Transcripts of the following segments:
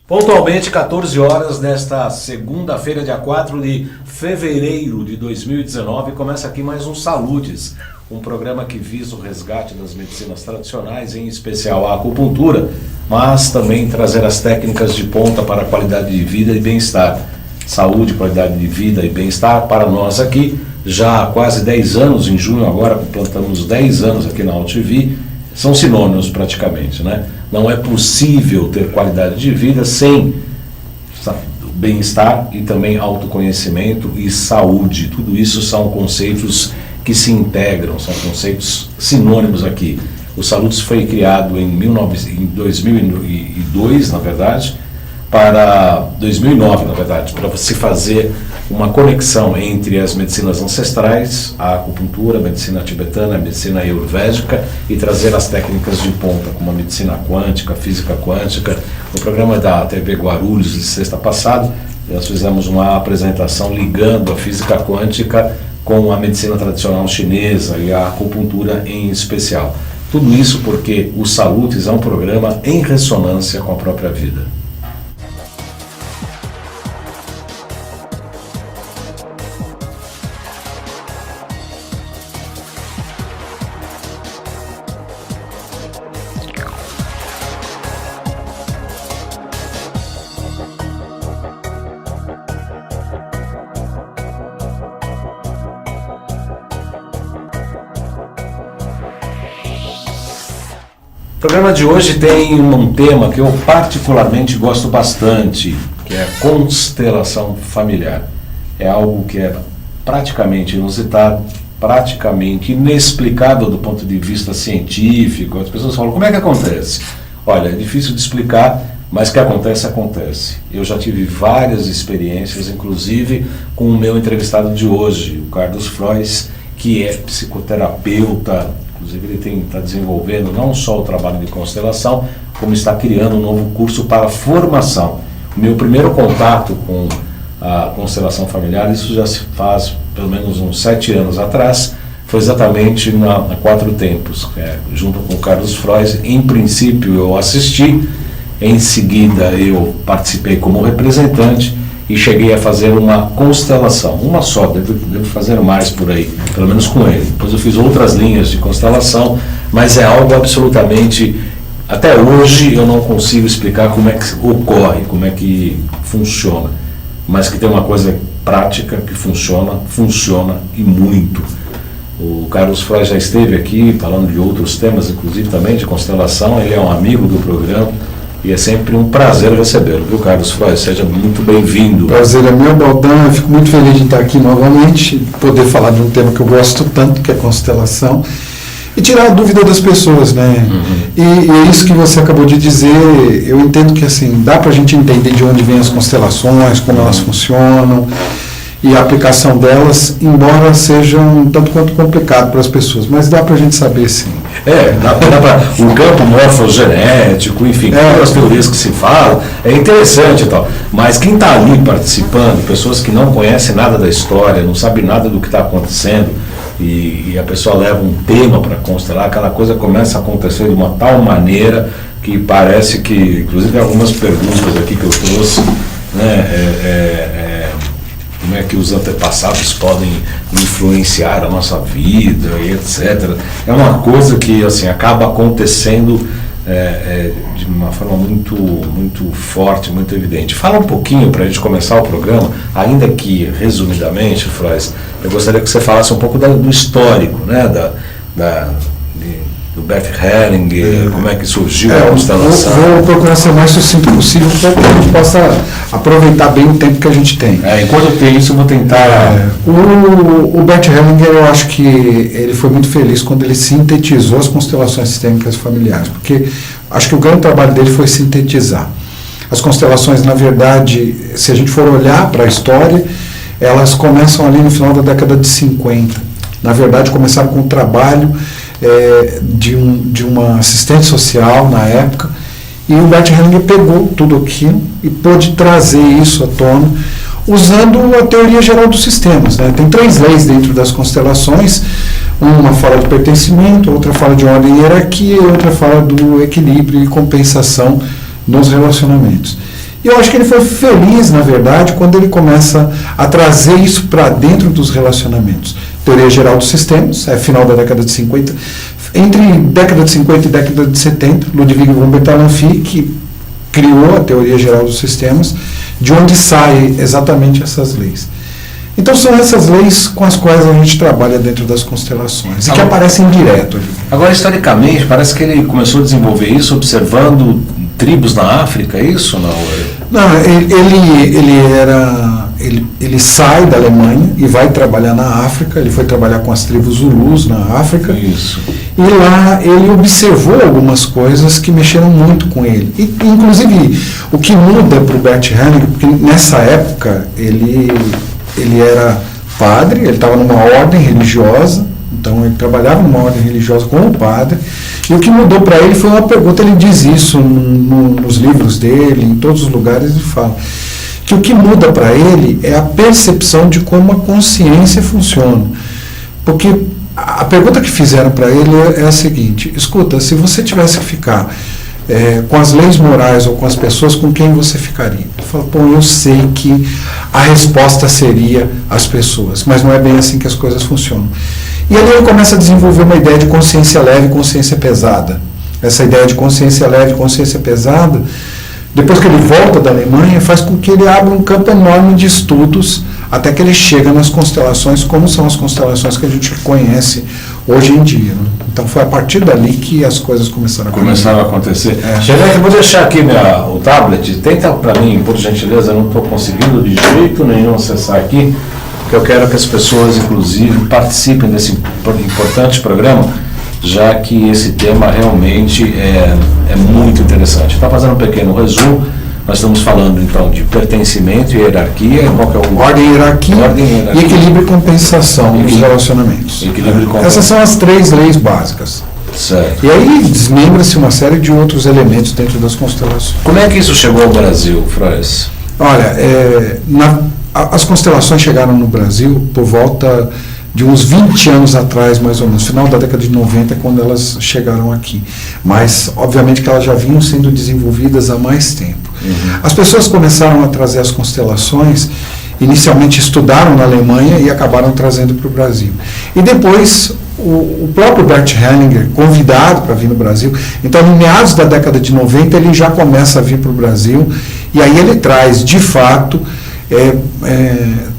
Pontualmente, 14 horas nesta segunda-feira, dia 4 de fevereiro de 2019, começa aqui mais um Saúdes, um programa que visa o resgate das medicinas tradicionais, em especial a acupuntura, mas também trazer as técnicas de ponta para a qualidade de vida e bem-estar. Saúde, qualidade de vida e bem-estar para nós aqui, já há quase 10 anos, em junho agora, complantamos 10 anos aqui na UltiV, são sinônimos praticamente, né? Não é possível ter qualidade de vida sem bem-estar e também autoconhecimento e saúde. Tudo isso são conceitos que se integram, são conceitos sinônimos aqui. O Saúdes foi criado em 2002, na verdade, para 2009, na verdade, para se fazer uma conexão entre as medicinas ancestrais, a acupuntura, a medicina tibetana, a medicina ayurvédica e trazer as técnicas de ponta, como a medicina quântica, a física quântica. No programa da TV Guarulhos, de sexta passada, nós fizemos uma apresentação ligando a física quântica com a medicina tradicional chinesa e a acupuntura em especial. Tudo isso porque o Saúdes é um programa em ressonância com a própria vida. O programa de hoje tem um tema que eu particularmente gosto bastante, que é a constelação familiar. É algo que é praticamente inusitado, praticamente inexplicável do ponto de vista científico. As pessoas falam, como é que acontece? Olha, é difícil de explicar, mas que acontece, acontece. Eu já tive várias experiências, inclusive com o meu entrevistado de hoje, o Carlos Frois, que é psicoterapeuta. Inclusive ele está desenvolvendo não só o trabalho de constelação, como está criando um novo curso para formação. O meu primeiro contato com a constelação familiar, isso já se faz pelo menos uns 7 anos atrás, foi exatamente na Quatro Tempos, junto com o Carlos Frois. Em princípio eu assisti, em seguida eu participei como representante e cheguei a fazer uma constelação, uma só, devo fazer mais por aí, pelo menos com ele. Depois eu fiz outras linhas de constelação, mas é algo absolutamente, até hoje eu não consigo explicar como é que ocorre, como é que funciona, mas que tem uma coisa prática que funciona e muito. O Carlos Frois já esteve aqui falando de outros temas, inclusive também de constelação, ele é um amigo do programa, e é sempre um prazer recebê-lo, viu, Carlos Frois? Seja muito bem-vindo. Prazer é meu, Baldan. Eu fico muito feliz de estar aqui novamente, poder falar de um tema que eu gosto tanto, que é constelação, e tirar a dúvida das pessoas, né? E é isso que você acabou de dizer. Eu entendo que, assim, dá para a gente entender de onde vêm as constelações, como elas funcionam, e a aplicação delas, embora seja um tanto quanto complicado para as pessoas, mas dá para a gente saber, sim. Dá para o campo morfogenético, enfim, todas as teorias que se falam, é interessante e tal, mas quem está ali participando, pessoas que não conhecem nada da história, não sabem nada do que está acontecendo, e a pessoa leva um tema para constelar, aquela coisa começa a acontecer de uma tal maneira que parece que, inclusive algumas perguntas aqui que eu trouxe, né, como é que os antepassados podem influenciar a nossa vida e etc. É uma coisa que, assim, acaba acontecendo de uma forma muito, muito forte, muito evidente. Fala um pouquinho para a gente começar o programa, ainda que resumidamente, Frois, eu gostaria que você falasse um pouco do histórico, né, do Bert Hellinger, como é que surgiu a constelação. Vou procurar ser o mais sucinto possível para que a gente possa aproveitar bem o tempo que a gente tem. Enquanto eu tenho isso, eu vou tentar... O Bert Hellinger, eu acho que ele foi muito feliz quando ele sintetizou as constelações sistêmicas familiares, porque acho que o grande trabalho dele foi sintetizar. As constelações, na verdade, se a gente for olhar para a história, elas começam ali no final da década de 50. Na verdade, começaram com o trabalho de uma assistente social na época, e o Bert Hellinger pegou tudo aquilo e pôde trazer isso à tona usando a teoria geral dos sistemas, né? Tem 3 leis dentro das constelações, uma fala de pertencimento, outra fala de ordem e hierarquia, e outra fala do equilíbrio e compensação nos relacionamentos. E E eu acho que ele foi feliz, na verdade, quando ele começa a trazer isso para dentro dos relacionamentos. Teoria geral dos sistemas, final da década de 50. Entre década de 50 e década de 70, Ludwig von Bertalanffy, que criou a teoria geral dos sistemas, de onde saem exatamente essas leis. Então são essas leis com as quais a gente trabalha dentro das constelações, e que aparecem direto ali. Agora, historicamente, parece que ele começou a desenvolver isso observando tribos na África, é isso? Não, ele sai da Alemanha e vai trabalhar na África. Ele foi trabalhar com as tribos Zulus na África. Isso. E lá ele observou algumas coisas que mexeram muito com ele. E, inclusive, o que muda para o Bert Hellinger, porque nessa época ele era padre, ele estava numa ordem religiosa, então ele trabalhava numa ordem religiosa como padre, e o que mudou para ele foi uma pergunta. Ele diz isso nos livros dele, em todos os lugares ele fala, que o que muda para ele é a percepção de como a consciência funciona. Porque a pergunta que fizeram para ele é a seguinte: escuta, se você tivesse que ficar com as leis morais ou com as pessoas, com quem você ficaria? Ele fala, bom, eu sei que a resposta seria as pessoas, mas não é bem assim que as coisas funcionam. E ali ele começa a desenvolver uma ideia de consciência leve e consciência pesada. Essa ideia de consciência leve e consciência pesada, depois que ele volta da Alemanha, faz com que ele abra um campo enorme de estudos, até que ele chega nas constelações, como são as constelações que a gente conhece hoje em dia. Né? Então foi a partir dali que as coisas começaram a acontecer. Xereque, eu vou deixar aqui o tablet. Tenta para mim, por gentileza, eu não estou conseguindo de jeito nenhum acessar aqui, porque eu quero que as pessoas, inclusive, participem desse importante programa, já que esse tema realmente é muito interessante. Está fazendo um pequeno resumo. Nós estamos falando, então, de pertencimento e hierarquia. Qual que é o... Ordem e hierarquia e equilíbrio e compensação nos relacionamentos. Essas são as 3 leis básicas. Certo. E aí desmembra-se uma série de outros elementos dentro das constelações. Como é que isso chegou ao Brasil, Frois? Olha, as constelações chegaram no Brasil por volta de uns 20 anos atrás, mais ou menos, final da década de 90, quando elas chegaram aqui. Mas, obviamente, que elas já vinham sendo desenvolvidas há mais tempo. As pessoas começaram a trazer as constelações, inicialmente estudaram na Alemanha e acabaram trazendo para o Brasil. E depois, o próprio Bert Hellinger, convidado para vir no Brasil, então, em meados da década de 90, ele já começa a vir para o Brasil, e aí ele traz, de fato,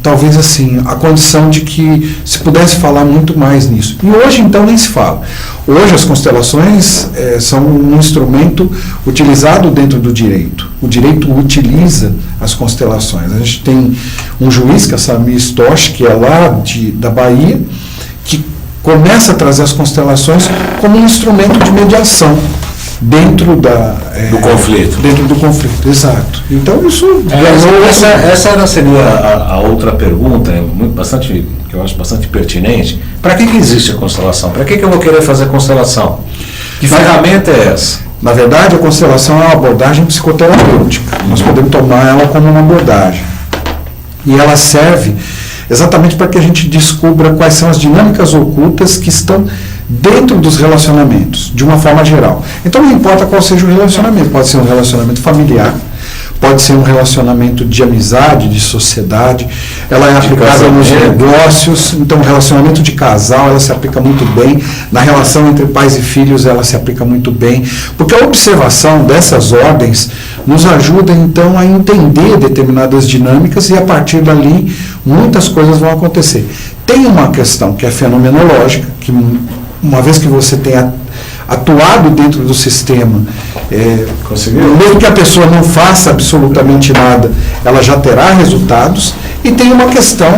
talvez assim, a condição de que se pudesse falar muito mais nisso. E hoje, então, nem se fala. Hoje as constelações são um instrumento utilizado dentro do direito. O direito utiliza as constelações. A gente tem um juiz, que é Samir Stosch, que é lá da Bahia, que começa a trazer as constelações como um instrumento de mediação dentro do conflito. Dentro do conflito, exato. Então isso... Essa seria a outra pergunta, que eu acho bastante pertinente. Para que existe a constelação? Para que eu vou querer fazer constelação? Que ferramenta é essa? Na verdade, a constelação é uma abordagem psicoterapêutica. Nós podemos tomar ela como uma abordagem. E ela serve exatamente para que a gente descubra quais são as dinâmicas ocultas que estão dentro dos relacionamentos, de uma forma geral. Então não importa qual seja o relacionamento, pode ser um relacionamento familiar, pode ser um relacionamento de amizade, de sociedade, ela é aplicada nos negócios, então o relacionamento de casal, ela se aplica muito bem, na relação entre pais e filhos, ela se aplica muito bem, porque a observação dessas ordens nos ajuda, então, a entender determinadas dinâmicas e, a partir dali, muitas coisas vão acontecer. Tem uma questão que é fenomenológica, que uma vez que você tenha atuado dentro do sistema, mesmo que a pessoa não faça absolutamente nada, ela já terá resultados. E tem uma questão,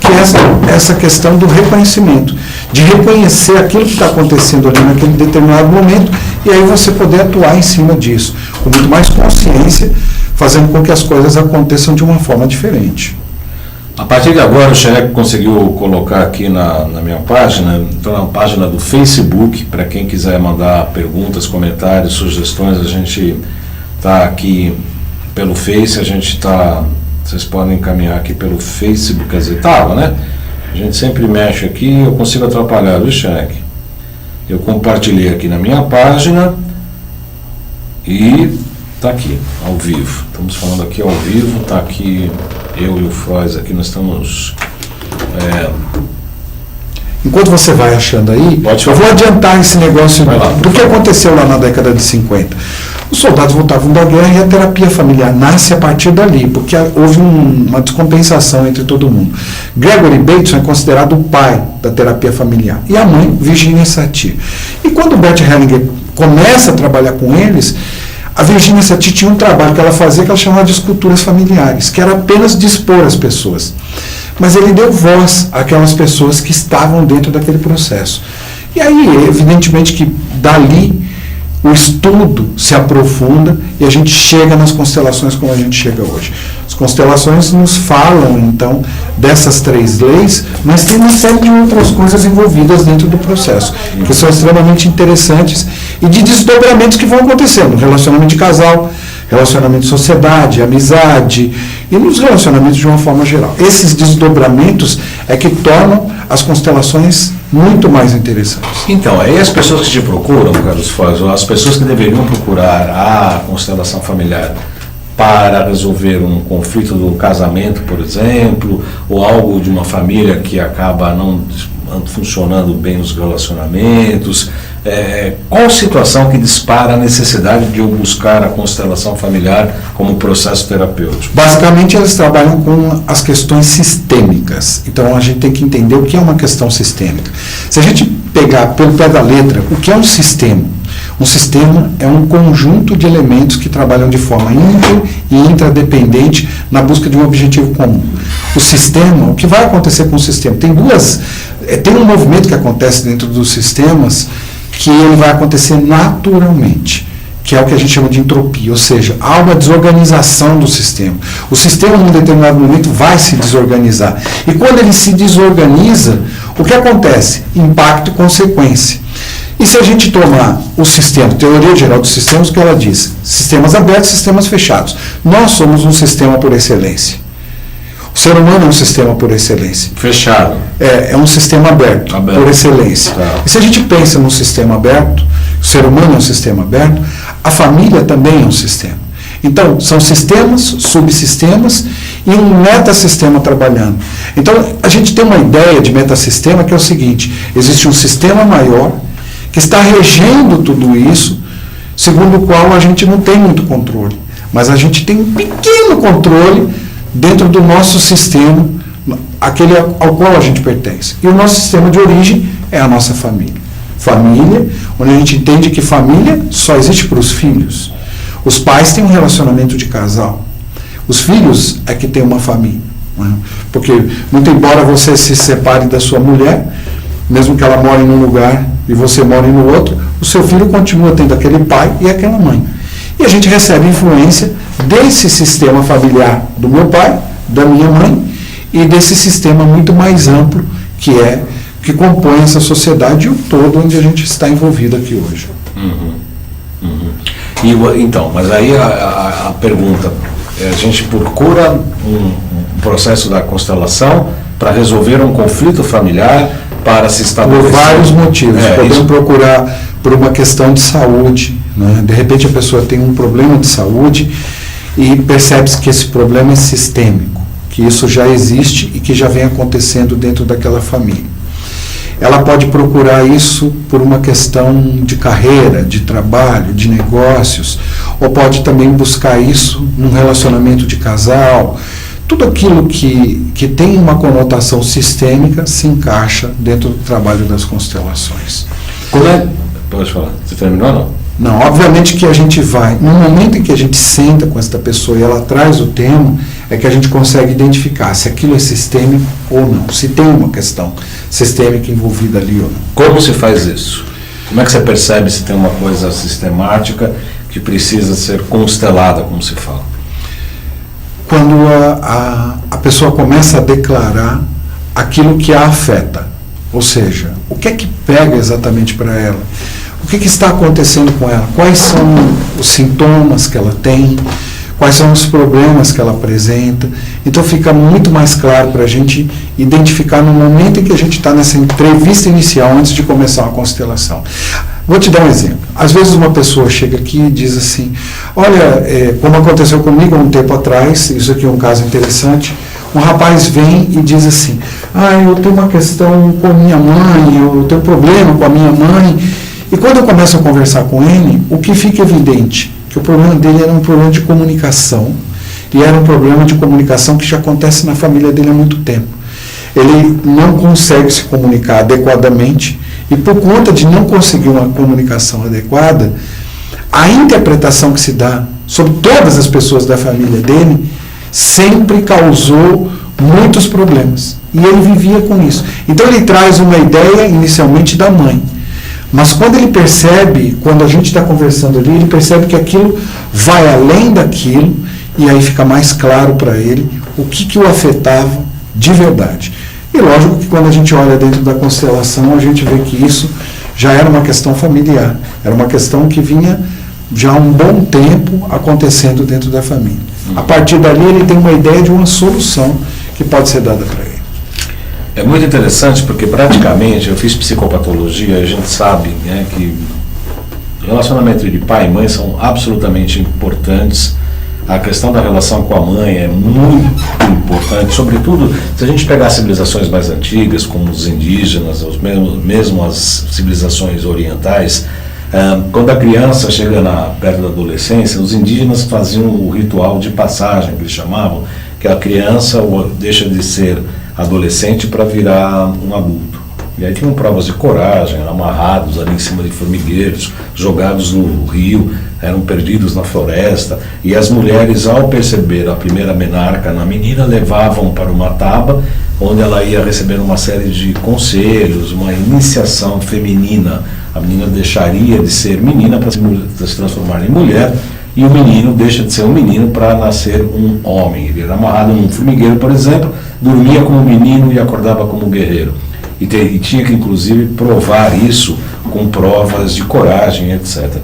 que é essa questão do reconhecimento, de reconhecer aquilo que está acontecendo ali naquele determinado momento, e aí você poder atuar em cima disso, com muito mais consciência, fazendo com que as coisas aconteçam de uma forma diferente. A partir de agora, o Xereque conseguiu colocar aqui na minha página, então na página do Facebook, para quem quiser mandar perguntas, comentários, sugestões, a gente está aqui pelo Face, vocês podem encaminhar aqui pelo Facebook, quer dizer, né? A gente sempre mexe aqui, eu consigo atrapalhar, viu, Xereque? Eu compartilhei aqui na minha página e Está aqui, ao vivo. Estamos falando aqui ao vivo, está aqui eu e o Frois aqui, nós estamos... Enquanto você vai achando aí, Pode eu vou adiantar esse negócio do que aconteceu lá na década de 50. Os soldados voltavam da guerra e a terapia familiar nasce a partir dali, porque houve uma descompensação entre todo mundo. Gregory Bateson é considerado o pai da terapia familiar e a mãe, Virginia Satir. E quando Bert Hellinger começa a trabalhar com eles, a Virginia Satir tinha um trabalho que ela fazia que ela chamava de esculturas familiares, que era apenas dispor as pessoas. Mas ele deu voz àquelas pessoas que estavam dentro daquele processo. E aí, evidentemente que dali o estudo se aprofunda e a gente chega nas constelações como a gente chega hoje. As constelações nos falam, então, dessas 3 leis, mas tem uma série de outras coisas envolvidas dentro do processo, que são extremamente interessantes e de desdobramentos que vão acontecendo no relacionamento de casal, relacionamento de sociedade, amizade e nos relacionamentos de uma forma geral. Esses desdobramentos é que tornam as constelações muito mais interessantes. Então, aí as pessoas que te procuram, Carlos Frois, ou as pessoas que deveriam procurar a constelação familiar para resolver um conflito do casamento, por exemplo, ou algo de uma família que acaba não funcionando bem os relacionamentos, qual situação que dispara a necessidade de eu buscar a constelação familiar como processo terapêutico? Basicamente, eles trabalham com as questões sistêmicas. Então, a gente tem que entender o que é uma questão sistêmica. Se a gente pegar pelo pé da letra, o que é um sistema? Um sistema é um conjunto de elementos que trabalham de forma inter e intradependente na busca de um objetivo comum. O sistema, o que vai acontecer com o sistema? Tem um movimento que acontece dentro dos sistemas que ele vai acontecer naturalmente, que é o que a gente chama de entropia, ou seja, há uma desorganização do sistema. O sistema, num determinado momento, vai se desorganizar. E quando ele se desorganiza, o que acontece? Impacto e consequência. E se a gente tomar o sistema, teoria geral dos sistemas, o que ela diz? Sistemas abertos, sistemas fechados. Nós somos um sistema por excelência. O ser humano é um sistema por excelência. Fechado. É um sistema aberto. Por excelência. Tá. E se a gente pensa num sistema aberto, o ser humano é um sistema aberto, a família também é um sistema. Então, são sistemas, subsistemas e um metasistema trabalhando. Então, a gente tem uma ideia de metasistema que é o seguinte: existe um sistema maior que está regendo tudo isso, segundo o qual a gente não tem muito controle. Mas a gente tem um pequeno controle dentro do nosso sistema, aquele ao qual a gente pertence. E o nosso sistema de origem é a nossa família. Família, onde a gente entende que família só existe para os filhos. Os pais têm um relacionamento de casal. Os filhos é que têm uma família. Né? Porque, muito embora você se separe da sua mulher, mesmo que ela more em um lugar e você more no outro, o seu filho continua tendo aquele pai e aquela mãe. E a gente recebe influência desse sistema familiar do meu pai, da minha mãe, e desse sistema muito mais amplo que compõe essa sociedade e o todo onde a gente está envolvido aqui hoje. Então, mas aí a pergunta, a gente procura um processo da constelação para resolver um conflito familiar, para se estabelecer... Por vários motivos. Podemos procurar por uma questão de saúde, né? De repente a pessoa tem um problema de saúde e percebe-se que esse problema é sistêmico, que isso já existe e que já vem acontecendo dentro daquela família. Ela pode procurar isso por uma questão de carreira, de trabalho, de negócios, ou pode também buscar isso num relacionamento de casal. Tudo aquilo que tem uma conotação sistêmica se encaixa dentro do trabalho das constelações. Pode falar. Você terminou ou não? Não, obviamente que a gente vai, no momento em que a gente senta com essa pessoa e ela traz o tema, é que a gente consegue identificar se aquilo é sistêmico ou não, se tem uma questão sistêmica envolvida ali ou não. Como se faz isso? Como é que você percebe se tem uma coisa sistemática que precisa ser constelada, como se fala? Quando a pessoa começa a declarar aquilo que a afeta, ou seja, o que é que pega exatamente para ela? O que está acontecendo com ela? Quais são os sintomas que ela tem? Quais são os problemas que ela apresenta? Então fica muito mais claro para a gente identificar no momento em que a gente está nessa entrevista inicial, antes de começar uma constelação. Vou te dar um exemplo. Às vezes uma pessoa chega aqui e diz assim, olha, como aconteceu comigo há um tempo atrás, isso aqui é um caso interessante, um rapaz vem e diz assim, eu tenho uma questão com a minha mãe, eu tenho problema com a minha mãe. E quando eu começo a conversar com ele, o que fica evidente? Que o problema dele era um problema de comunicação, e era um problema de comunicação que já acontece na família dele há muito tempo. Ele não consegue se comunicar adequadamente, e por conta de não conseguir uma comunicação adequada, a interpretação que se dá sobre todas as pessoas da família dele sempre causou muitos problemas. E ele vivia com isso. Então ele traz uma ideia inicialmente da mãe. Mas quando ele percebe, quando a gente está conversando ali, ele percebe que aquilo vai além daquilo, e aí fica mais claro para ele o que o afetava de verdade. E lógico que quando a gente olha dentro da constelação, a gente vê que isso já era uma questão familiar, era uma questão que vinha já há um bom tempo acontecendo dentro da família. A partir dali ele tem uma ideia de uma solução que pode ser dada para ele. É muito interessante porque praticamente eu fiz psicopatologia, a gente sabe, né, que relacionamento de pai e mãe são absolutamente importantes. A questão da relação com a mãe é muito importante, sobretudo se a gente pegar civilizações mais antigas, como os indígenas, mesmo as civilizações orientais. Quando a criança chega perto da adolescência, os indígenas faziam o ritual de passagem, que eles chamavam, que a criança deixa de ser adolescente para virar um adulto. E aí tinham provas de coragem, eram amarrados ali em cima de formigueiros, jogados no rio, eram perdidos na floresta, e as mulheres, ao perceber a primeira menarca na menina, levavam para uma taba, onde ela ia receber uma série de conselhos, uma iniciação feminina. A menina deixaria de ser menina para se transformar em mulher, e o menino deixa de ser um menino para nascer um homem. Ele era amarrado num formigueiro, por exemplo, dormia como menino e acordava como guerreiro. E tinha que, inclusive, provar isso com provas de coragem, etc.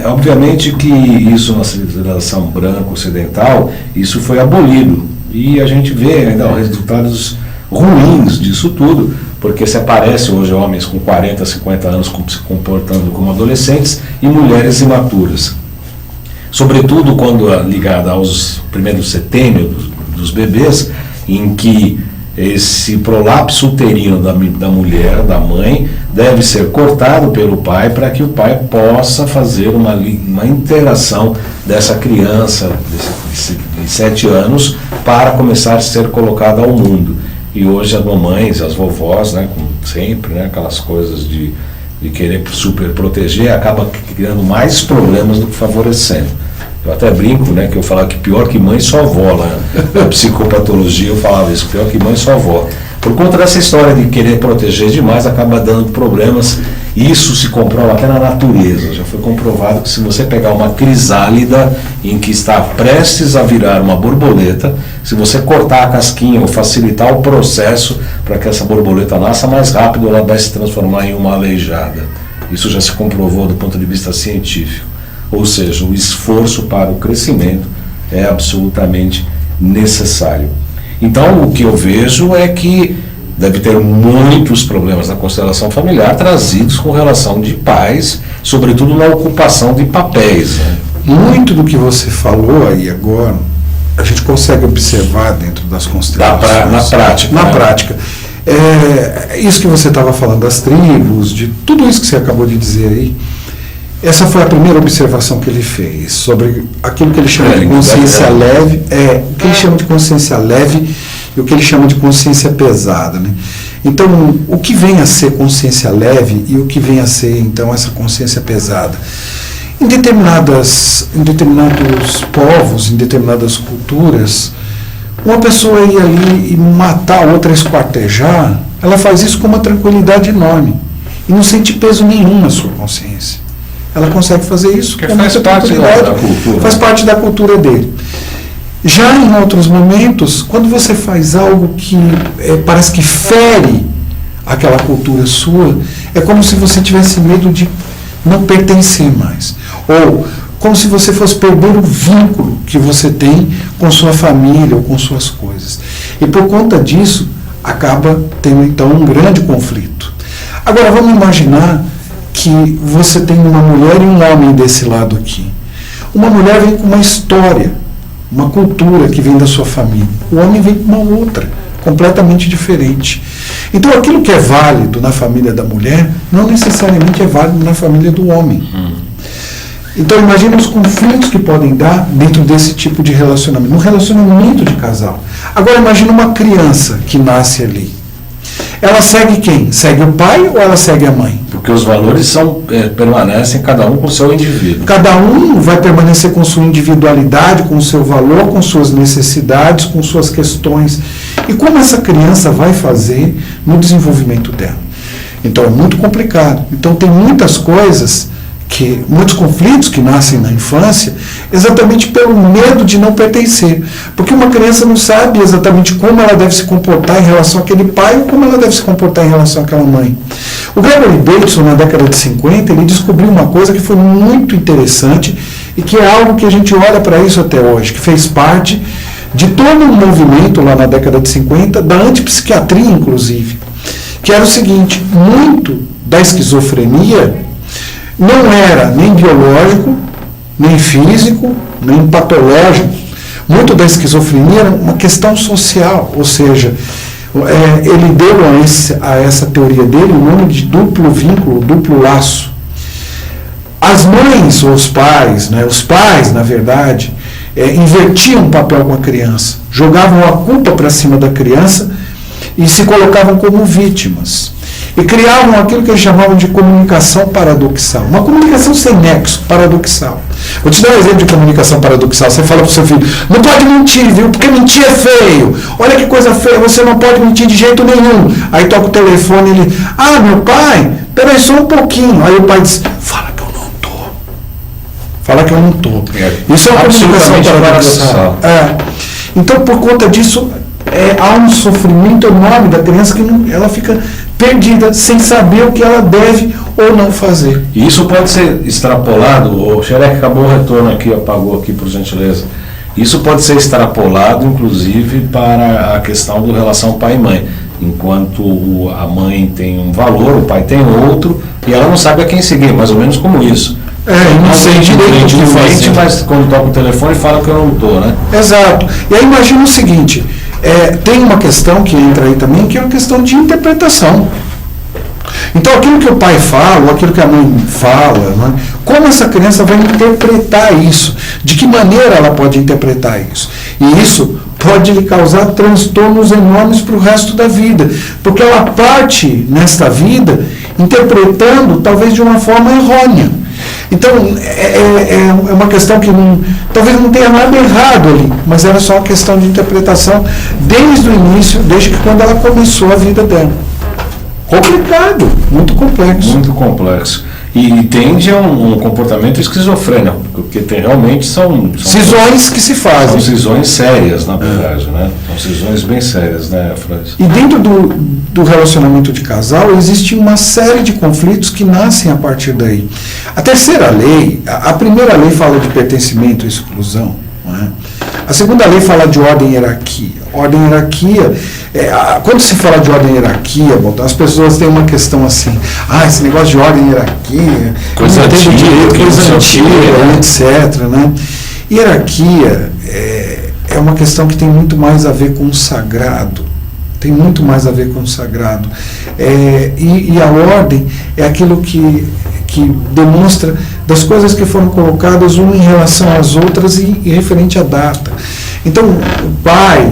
Obviamente que isso na civilização branca ocidental, isso foi abolido. E a gente vê ainda resultados ruins disso tudo, porque se aparece hoje homens com 40, 50 anos se comportando como adolescentes e mulheres imaturas. Sobretudo quando ligada aos primeiros setênios dos bebês, em que esse prolapso uterino da mulher, da mãe, deve ser cortado pelo pai para que o pai possa fazer uma interação dessa criança de 7 anos para começar a ser colocada ao mundo. E hoje as mamães, as vovós, né, como sempre, né, aquelas coisas de querer super proteger, acaba criando mais problemas do que favorecendo. Eu até brinco, né, que eu falava que pior que mãe só avó, lá na psicopatologia eu falava isso, pior que mãe só avó. Por conta dessa história de querer proteger demais, acaba dando problemas. Isso se comprova até na natureza. Já foi comprovado que se você pegar uma crisálida em que está prestes a virar uma borboleta, se você cortar a casquinha ou facilitar o processo para que essa borboleta nasça mais rápido, ela vai se transformar em uma aleijada. Isso já se comprovou do ponto de vista científico. Ou seja, o esforço para o crescimento é absolutamente necessário. Então, o que eu vejo é que deve ter muitos problemas na constelação familiar trazidos com relação de pais, sobretudo na ocupação de papéis, né? Muito do que você falou aí agora, a gente consegue observar dentro das constelações. Na prática. Na né? prática. Isso que você estava falando das tribos, de tudo isso que você acabou de dizer aí, essa foi a primeira observação que ele fez sobre aquilo que ele chama de consciência leve, o que ele chama de consciência leve e o que ele chama de consciência pesada, né? Então, o que vem a ser consciência leve e o que vem a ser, então, essa consciência pesada? Em determinados povos, em determinadas culturas, uma pessoa ir ali e matar outra, esquartejar, ela faz isso com uma tranquilidade enorme e não sente peso nenhum na sua consciência. Ela consegue fazer isso porque faz parte da cultura. Faz parte da cultura dele. Já em outros momentos, quando você faz algo que parece que fere aquela cultura sua, é como se você tivesse medo de não pertencer mais. Ou como se você fosse perder o vínculo que você tem com sua família ou com suas coisas. E por conta disso, acaba tendo então um grande conflito. Agora vamos imaginar que você tem uma mulher e um homem desse lado aqui. Uma mulher vem com uma história, uma cultura que vem da sua família. O homem vem com uma outra, completamente diferente. Então, aquilo que é válido na família da mulher, não necessariamente é válido na família do homem. Então, imagine os conflitos que podem dar dentro desse tipo de relacionamento, um relacionamento de casal. Agora, imagine uma criança que nasce ali. Ela segue quem? Segue o pai ou ela segue a mãe? Porque os valores permanecem cada um com o seu indivíduo. Cada um vai permanecer com sua individualidade, com o seu valor, com suas necessidades, com suas questões. E como essa criança vai fazer no desenvolvimento dela? Então é muito complicado. Então tem muitas coisas, muitos conflitos que nascem na infância, exatamente pelo medo de não pertencer. Porque uma criança não sabe exatamente como ela deve se comportar em relação àquele pai ou como ela deve se comportar em relação àquela mãe. O Gregory Bateson, na década de 50, ele descobriu uma coisa que foi muito interessante e que é algo que a gente olha para isso até hoje, que fez parte de todo um movimento lá na década de 50, da antipsiquiatria, inclusive, que era o seguinte: muito da esquizofrenia não era nem biológico, nem físico, nem patológico. Muito da esquizofrenia era uma questão social, ou seja, ele deu a essa teoria dele o nome de duplo vínculo, duplo laço. As mães ou os pais, na verdade, invertiam o papel com a criança, jogavam a culpa para cima da criança e se colocavam como vítimas. E criavam aquilo que eles chamavam de comunicação paradoxal. Uma comunicação sem nexo, paradoxal. Vou te dar um exemplo de comunicação paradoxal. Você fala para o seu filho: não pode mentir, viu? Porque mentir é feio. Olha que coisa feia, você não pode mentir de jeito nenhum. Aí toca o telefone e ele: ah, meu pai, peraí só um pouquinho. Aí o pai diz: fala que eu não estou. Fala que eu não estou. Isso é uma comunicação paradoxal. Então, por conta disso, há um sofrimento enorme da criança que ela fica perdida, sem saber o que ela deve ou não fazer. E isso pode ser extrapolado, o Xerec acabou o retorno aqui, apagou aqui por gentileza. Isso pode ser extrapolado, inclusive, para a questão da relação pai e mãe. Enquanto a mãe tem um valor, o pai tem outro, e ela não sabe a quem seguir, mais ou menos como isso. Não sei direito de frente, mas quando toca o telefone fala que eu não estou, né? Exato. E aí imagina o seguinte: tem uma questão que entra aí também, que é uma questão de interpretação. Então, aquilo que o pai fala, ou aquilo que a mãe fala, né, como essa criança vai interpretar isso? De que maneira ela pode interpretar isso? E isso pode lhe causar transtornos enormes para o resto da vida, porque ela parte nesta vida interpretando talvez de uma forma errônea. Então, é uma questão que talvez não tenha nada errado ali, mas era só uma questão de interpretação desde o início, desde que quando ela começou a vida dela. Complicado, muito complexo. Muito complexo. E tende a um comportamento esquizofrênico, porque realmente são cisões que se fazem. São cisões sérias, na verdade, né? São cisões bem sérias, né, Franz? E dentro do relacionamento de casal, existe uma série de conflitos que nascem a partir daí. A terceira lei, a primeira lei fala de pertencimento e exclusão, não é? A segunda lei fala de ordem e hierarquia. Ordem e hierarquia, quando se fala de ordem e hierarquia, as pessoas têm uma questão assim: esse negócio de ordem e hierarquia, coisa antiga, etc. Né? Hierarquia é uma questão que tem muito mais a ver com o sagrado. Tem muito mais a ver com o sagrado. E a ordem é aquilo que demonstra das coisas que foram colocadas uma em relação às outras e referente à data. Então, o pai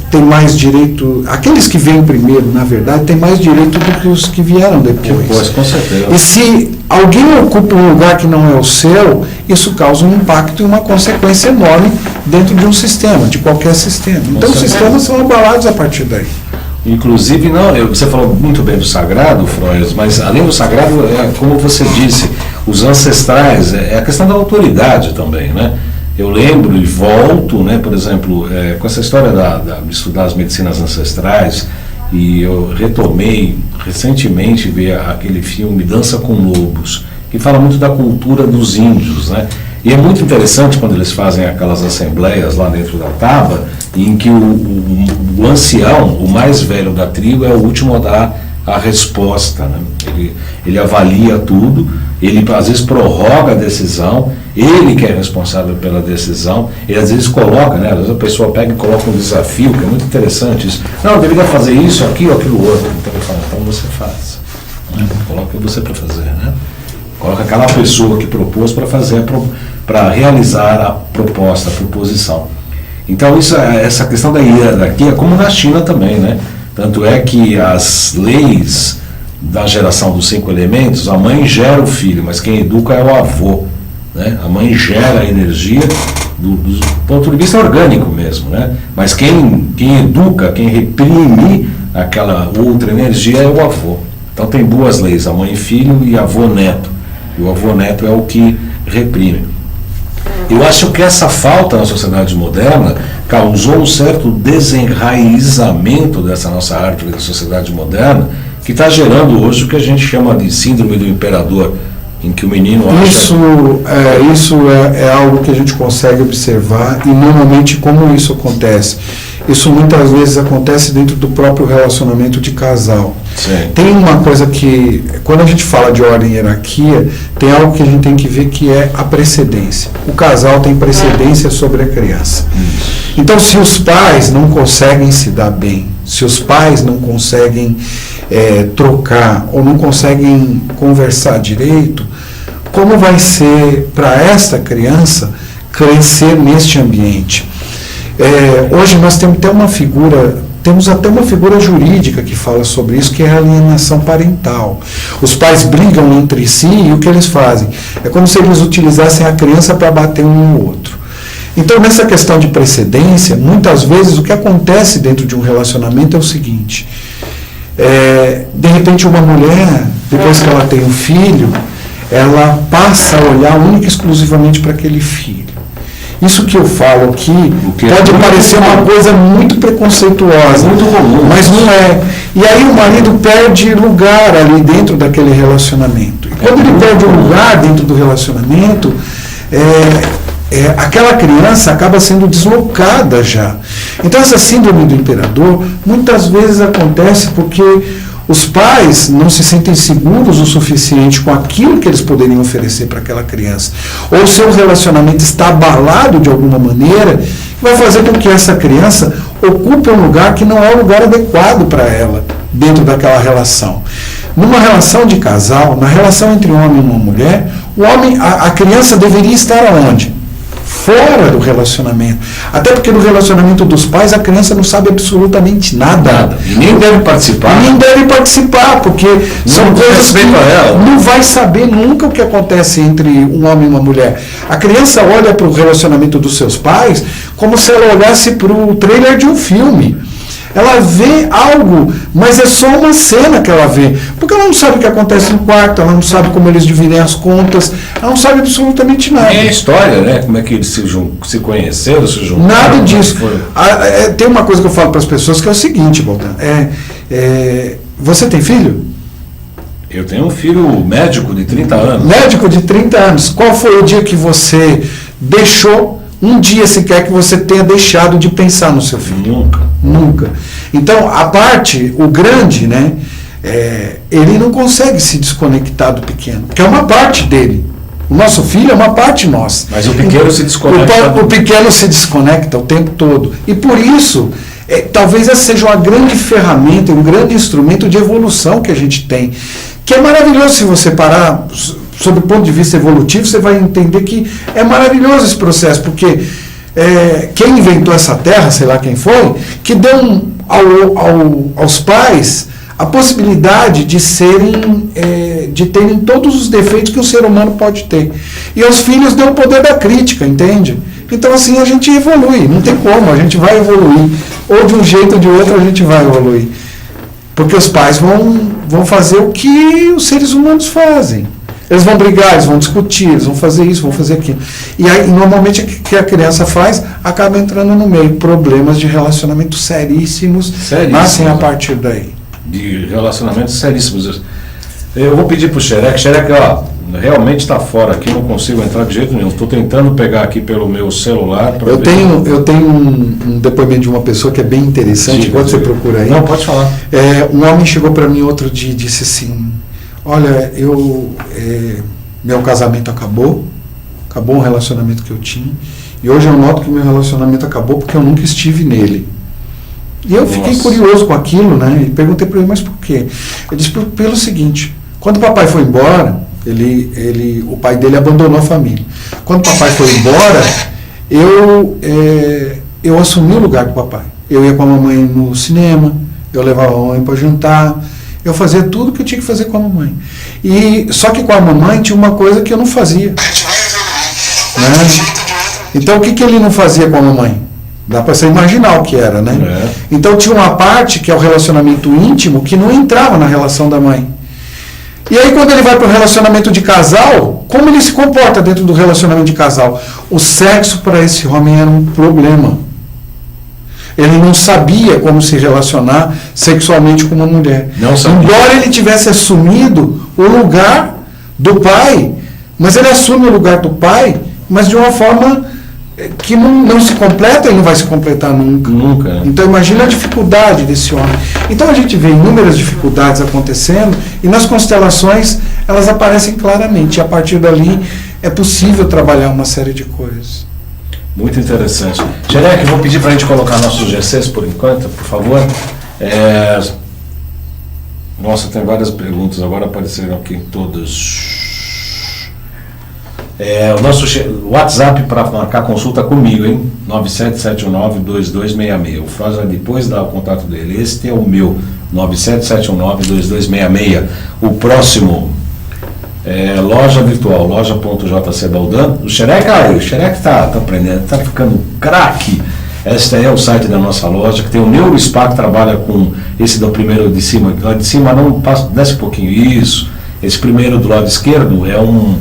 tem mais direito, aqueles que vêm primeiro, na verdade, tem mais direito do que os que vieram depois. Com certeza. E se alguém ocupa um lugar que não é o seu, isso causa um impacto e uma consequência enorme dentro de um sistema, de qualquer sistema. Então, os sistemas são abalados a partir daí. Inclusive, você falou muito bem do sagrado, Freud, mas além do sagrado, como você disse, os ancestrais, é a questão da autoridade também, né? Eu lembro e volto, né, por exemplo, com essa história de estudar as medicinas ancestrais, e eu retomei recentemente ver aquele filme Dança com Lobos, que fala muito da cultura dos índios, né? E é muito interessante quando eles fazem aquelas assembleias lá dentro da taba, em que o ancião, o mais velho da tribo, é o último a dar a resposta, né? Ele avalia tudo, ele às vezes prorroga a decisão, ele que é responsável pela decisão, ele às vezes coloca, né? Às vezes a pessoa pega e coloca um desafio, que é muito interessante isso. Não, eu deveria fazer isso, aquilo, aquilo outro. Então ele fala, então você faz. Né? Coloca você para fazer, né? Coloca aquela pessoa que propôs para fazer, para realizar a proposta, a proposição. Então essa questão da hierarquia é como na China também, né? Tanto é que as leis da geração dos 5 elementos, a mãe gera o filho, mas quem educa é o avô, né? A mãe gera a energia do ponto de vista orgânico mesmo, né? Mas quem educa, quem reprime aquela outra energia é o avô. Então tem duas leis, a mãe filho e avô neto. E o avô neto é o que reprime. Eu acho que essa falta na sociedade moderna causou um certo desenraizamento dessa nossa árvore da sociedade moderna, que está gerando hoje o que a gente chama de síndrome do imperador, em que o menino acha... Isso é algo que a gente consegue observar, e normalmente como isso acontece? Isso muitas vezes acontece dentro do próprio relacionamento de casal. Sim. Tem uma coisa que, quando a gente fala de ordem e hierarquia, tem algo que a gente tem que ver que é a precedência. O casal tem precedência sobre a criança. Então, se os pais não conseguem se dar bem, se os pais não conseguem trocar ou não conseguem conversar direito, como vai ser para esta criança crescer neste ambiente? Hoje nós temos até uma figura jurídica que fala sobre isso, que é a alienação parental. Os pais brigam entre si e o que eles fazem? É como se eles utilizassem a criança para bater um no outro. Então, nessa questão de precedência, muitas vezes o que acontece dentro de um relacionamento é o seguinte: de repente uma mulher, depois que ela tem um filho, ela passa a olhar única e exclusivamente para aquele filho. Isso que eu falo aqui pode parecer uma coisa muito preconceituosa, muito comum, mas não é. E aí o marido perde lugar ali dentro daquele relacionamento. E quando ele perde o lugar dentro do relacionamento, aquela criança acaba sendo deslocada já. Então essa síndrome do imperador muitas vezes acontece porque os pais não se sentem seguros o suficiente com aquilo que eles poderiam oferecer para aquela criança. Ou seu relacionamento está abalado de alguma maneira, vai fazer com que essa criança ocupe um lugar que não é o lugar adequado para ela, dentro daquela relação. Numa relação de casal, na relação entre um homem e uma mulher, a criança deveria estar aonde? Fora do relacionamento. Até porque no relacionamento dos pais a criança não sabe absolutamente nada. E nem deve participar. Nem deve participar, porque são coisas que não vai saber nunca o que acontece entre um homem e uma mulher. A criança olha para o relacionamento dos seus pais como se ela olhasse para o trailer de um filme. Ela vê algo, mas é só uma cena que ela vê. Porque ela não sabe o que acontece no quarto, ela não sabe como eles dividem as contas, ela não sabe absolutamente nada. É a história, né? Como é que eles se conheceram, se juntaram. Nada disso. Tem uma coisa que eu falo para as pessoas que é o seguinte, Baltan. Você tem filho? Eu tenho um filho médico de 30 anos. Médico de 30 anos. Qual foi o dia que você deixou, um dia sequer que você tenha deixado de pensar no seu filho? Nunca. Então, o grande, né, ele não consegue se desconectar do pequeno, porque é uma parte dele. O nosso filho é uma parte nossa. Mas o pequeno se desconecta. O pequeno se desconecta o tempo todo. E por isso, talvez essa seja uma grande ferramenta, um grande instrumento de evolução que a gente tem. Que é maravilhoso se você parar, sob o ponto de vista evolutivo, você vai entender que é maravilhoso esse processo, porque quem inventou essa terra, sei lá quem foi, que deu aos pais a possibilidade de terem todos os defeitos que o ser humano pode ter. E aos filhos deu o poder da crítica, entende? Então assim a gente evolui, não tem como, a gente vai evoluir. Ou de um jeito ou de outro a gente vai evoluir. Porque os pais vão fazer o que os seres humanos fazem. Eles vão brigar, eles vão discutir, eles vão fazer isso, vão fazer aquilo. E aí, normalmente, o que a criança faz acaba entrando no meio. Problemas de relacionamento seríssimos nascem a partir daí. De relacionamentos seríssimos. Eu vou pedir para o Xerec, ó, realmente está fora aqui, não consigo entrar de jeito nenhum. Estou tentando pegar aqui pelo meu celular. Eu tenho um depoimento de uma pessoa que é bem interessante, quando você procura aí. Não, pode falar. Um homem chegou para mim outro dia e disse assim, olha, meu casamento acabou um relacionamento que eu tinha, e hoje eu noto que o meu relacionamento acabou porque eu nunca estive nele. E eu fiquei curioso com aquilo, né? E perguntei para ele, mas por quê? Ele disse, pelo seguinte, quando o papai foi embora, o pai dele abandonou a família. Quando o papai foi embora, eu assumi o lugar do papai. Eu ia com a mamãe no cinema, eu levava a mamãe para jantar, eu fazia tudo que eu tinha que fazer com a mamãe. Só que com a mamãe tinha uma coisa que eu não fazia. Né? Então o que ele não fazia com a mamãe? Dá para você imaginar o que era, né? Então tinha uma parte que é o relacionamento íntimo que não entrava na relação da mãe. E aí quando ele vai para o relacionamento de casal, como ele se comporta dentro do relacionamento de casal? O sexo para esse homem era um problema. Ele não sabia como se relacionar sexualmente com uma mulher. Embora ele tivesse assumido o lugar do pai, mas ele assume o lugar do pai, mas de uma forma que não se completa e não vai se completar nunca. Então imagina a dificuldade desse homem. Então a gente vê inúmeras dificuldades acontecendo e nas constelações elas aparecem claramente. E a partir dali é possível trabalhar uma série de coisas. Muito interessante. Xerec, vou pedir para a gente colocar nossos GCs por enquanto, por favor. Nossa, tem várias perguntas, agora apareceram aqui todas. O nosso WhatsApp para marcar consulta comigo, hein? 977192266. O Froz vai depois dar o contato dele. Este é o meu, 977192266. O próximo loja virtual, loja.jcbaldan. O Xerec está aprendendo, está ficando craque. Este é o site da nossa loja, que tem o NeuroSpa, que trabalha com esse do primeiro de cima. Lá de cima não passa, desce um pouquinho. Isso. Esse primeiro do lado esquerdo é um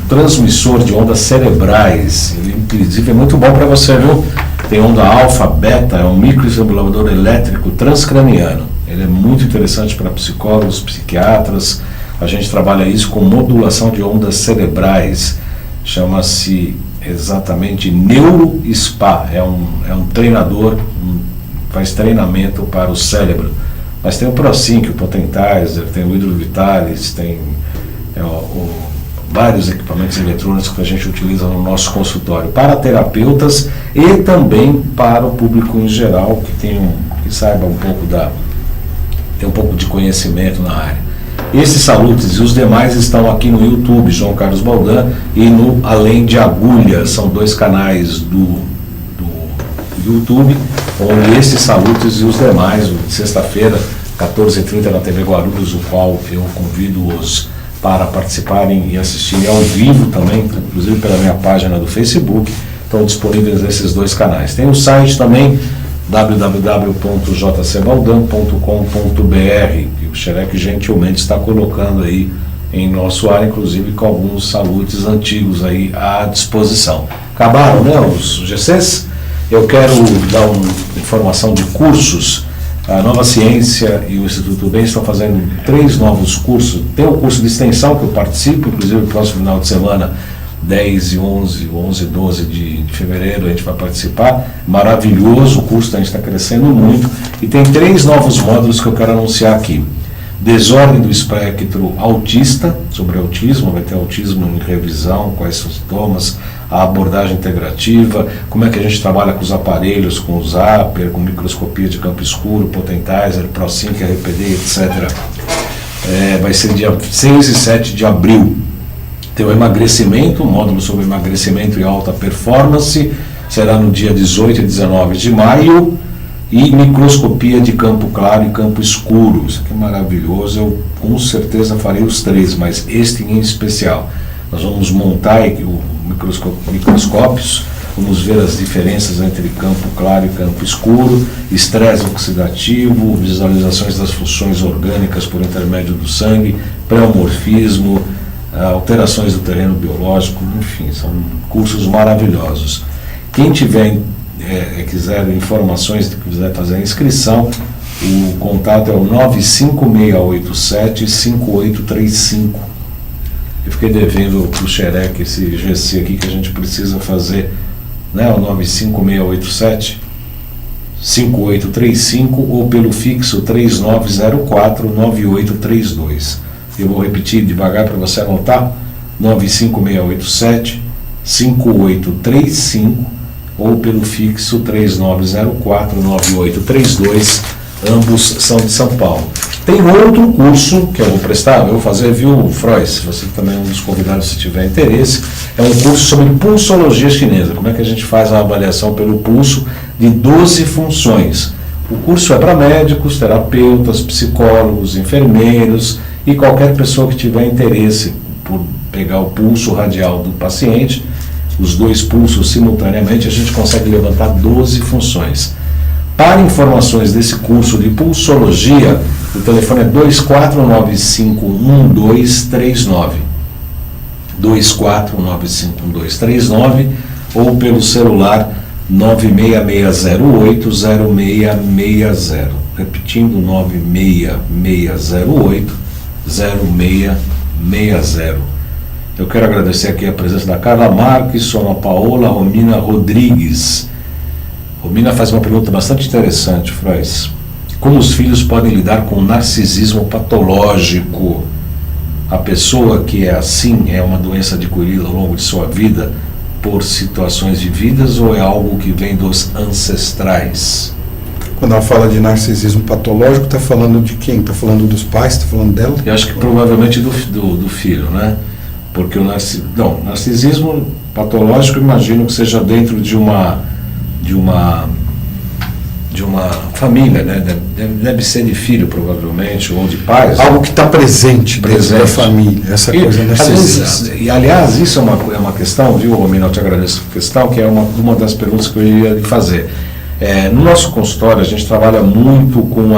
transmissor de ondas cerebrais. Ele, inclusive, é muito bom para você, viu? Tem onda alfa, beta, é um microestimulador elétrico transcraniano. Ele é muito interessante para psicólogos, psiquiatras. A gente trabalha isso com modulação de ondas cerebrais. Chama-se exatamente NeuroSpa. É um treinador, faz treinamento para o cérebro. Mas tem o ProSync, o Potentizer, tem o Hydrovitalis, tem vários equipamentos eletrônicos que a gente utiliza no nosso consultório para terapeutas e também para o público em geral que saiba tem um pouco de conhecimento na área. Esses salutos e os demais estão aqui no YouTube, João Carlos Baldan, e no Além de Agulha. São 2 canais do YouTube, onde esses salutos e os demais, sexta-feira, 14h30 na TV Guarulhos, o qual eu convido-os para participarem e assistirem ao vivo também, inclusive pela minha página do Facebook, estão disponíveis esses 2 canais. Tem o site também, www.jcbaldan.com.br, que o Xerec gentilmente está colocando aí em nosso ar, inclusive com alguns salutos antigos aí à disposição. Acabaram, né, os GCs? Eu quero dar uma informação de cursos. A Nova Ciência e o Instituto Bem estão fazendo 3 novos cursos. Tem o curso de extensão que eu participo, inclusive no próximo final de semana, 10 e 11 e 12 de fevereiro a gente vai participar. Maravilhoso o curso, a gente está crescendo muito. E tem 3 novos módulos que eu quero anunciar aqui. Desordem do espectro autista, sobre autismo, vai ter autismo em revisão, quais são os sintomas, a abordagem integrativa, como é que a gente trabalha com os aparelhos, com o Zapper, com microscopia de campo escuro, Potentizer, ProSync, RPD, etc. Vai ser dia 6 e 7 de abril. Tem o emagrecimento, um módulo sobre emagrecimento e alta performance, será no dia 18 e 19 de maio. E microscopia de campo claro e campo escuro. Isso aqui é maravilhoso, eu com certeza farei os 3, mas este em especial. Nós vamos montar microscópios, vamos ver as diferenças entre campo claro e campo escuro, estresse oxidativo, visualizações das funções orgânicas por intermédio do sangue, pré-morfismo, alterações do terreno biológico, enfim, são cursos maravilhosos. Quem quiser informações, quiser fazer a inscrição, o contato é o 95687-5835. Eu fiquei devendo para o Xerec esse GC aqui que a gente precisa fazer, né, o 95687 5835 ou pelo fixo 3904 9832. Eu vou repetir devagar para você anotar: 95687 5835 ou pelo fixo 3904 9832, ambos são de São Paulo. Tem outro curso que eu vou prestar, eu vou fazer, viu, Freud, se você também é um dos convidados, se tiver interesse, é um curso sobre pulsologia chinesa, como é que a gente faz a avaliação pelo pulso de 12 funções. O curso é para médicos, terapeutas, psicólogos, enfermeiros e qualquer pessoa que tiver interesse por pegar o pulso radial do paciente, os dois pulsos simultaneamente, a gente consegue levantar 12 funções. Para informações desse curso de pulsologia, o telefone é 24951239, 24951239, ou pelo celular 966080660, repetindo, 966080660. Eu quero agradecer aqui a presença da Carla Marques, Sona Paola, Romina Rodrigues. Romina faz uma pergunta bastante interessante, Fraz. Como os filhos podem lidar com o narcisismo patológico? A pessoa que é assim é uma doença adquirida ao longo de sua vida por situações vividas ou é algo que vem dos ancestrais? Quando ela fala de narcisismo patológico, está falando de quem? Está falando dos pais? Está falando dela? Eu acho que provavelmente do filho, né? Porque o narcisismo patológico, imagino que seja dentro de uma família, né? Deve ser de filho, provavelmente, ou de pais. Algo que está presente dentro da família, essa coisa narcisista. E, aliás, isso é uma questão, viu, Romina, eu te agradeço a questão, que é uma das perguntas que eu ia lhe fazer. No nosso consultório, a gente trabalha muito com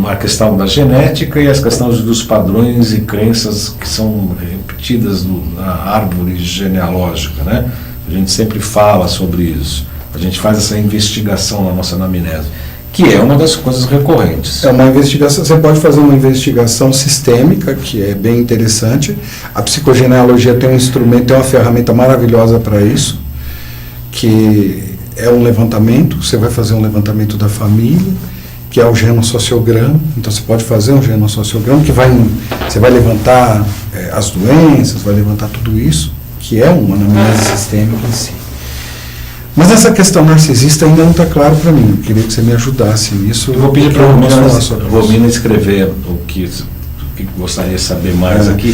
a questão da genética e as questões dos padrões e crenças que são repetidas na árvore genealógica, né? A gente sempre fala sobre isso. A gente faz essa investigação na nossa anamnese, que é uma das coisas recorrentes. É uma investigação, você pode fazer uma investigação sistêmica, que é bem interessante. A psicogenealogia tem um instrumento, tem uma ferramenta maravilhosa para isso, que é um levantamento. Você vai fazer um levantamento da família, que é o genossociograma. Então você pode fazer um genossociograma que você vai levantar as doenças, vai levantar tudo isso, que é uma anamnese sistêmica em si. Mas essa questão narcisista ainda não está claro para mim. Eu queria que você me ajudasse nisso. Eu vou pedir para a Romina escrever o que gostaria de saber mais aqui.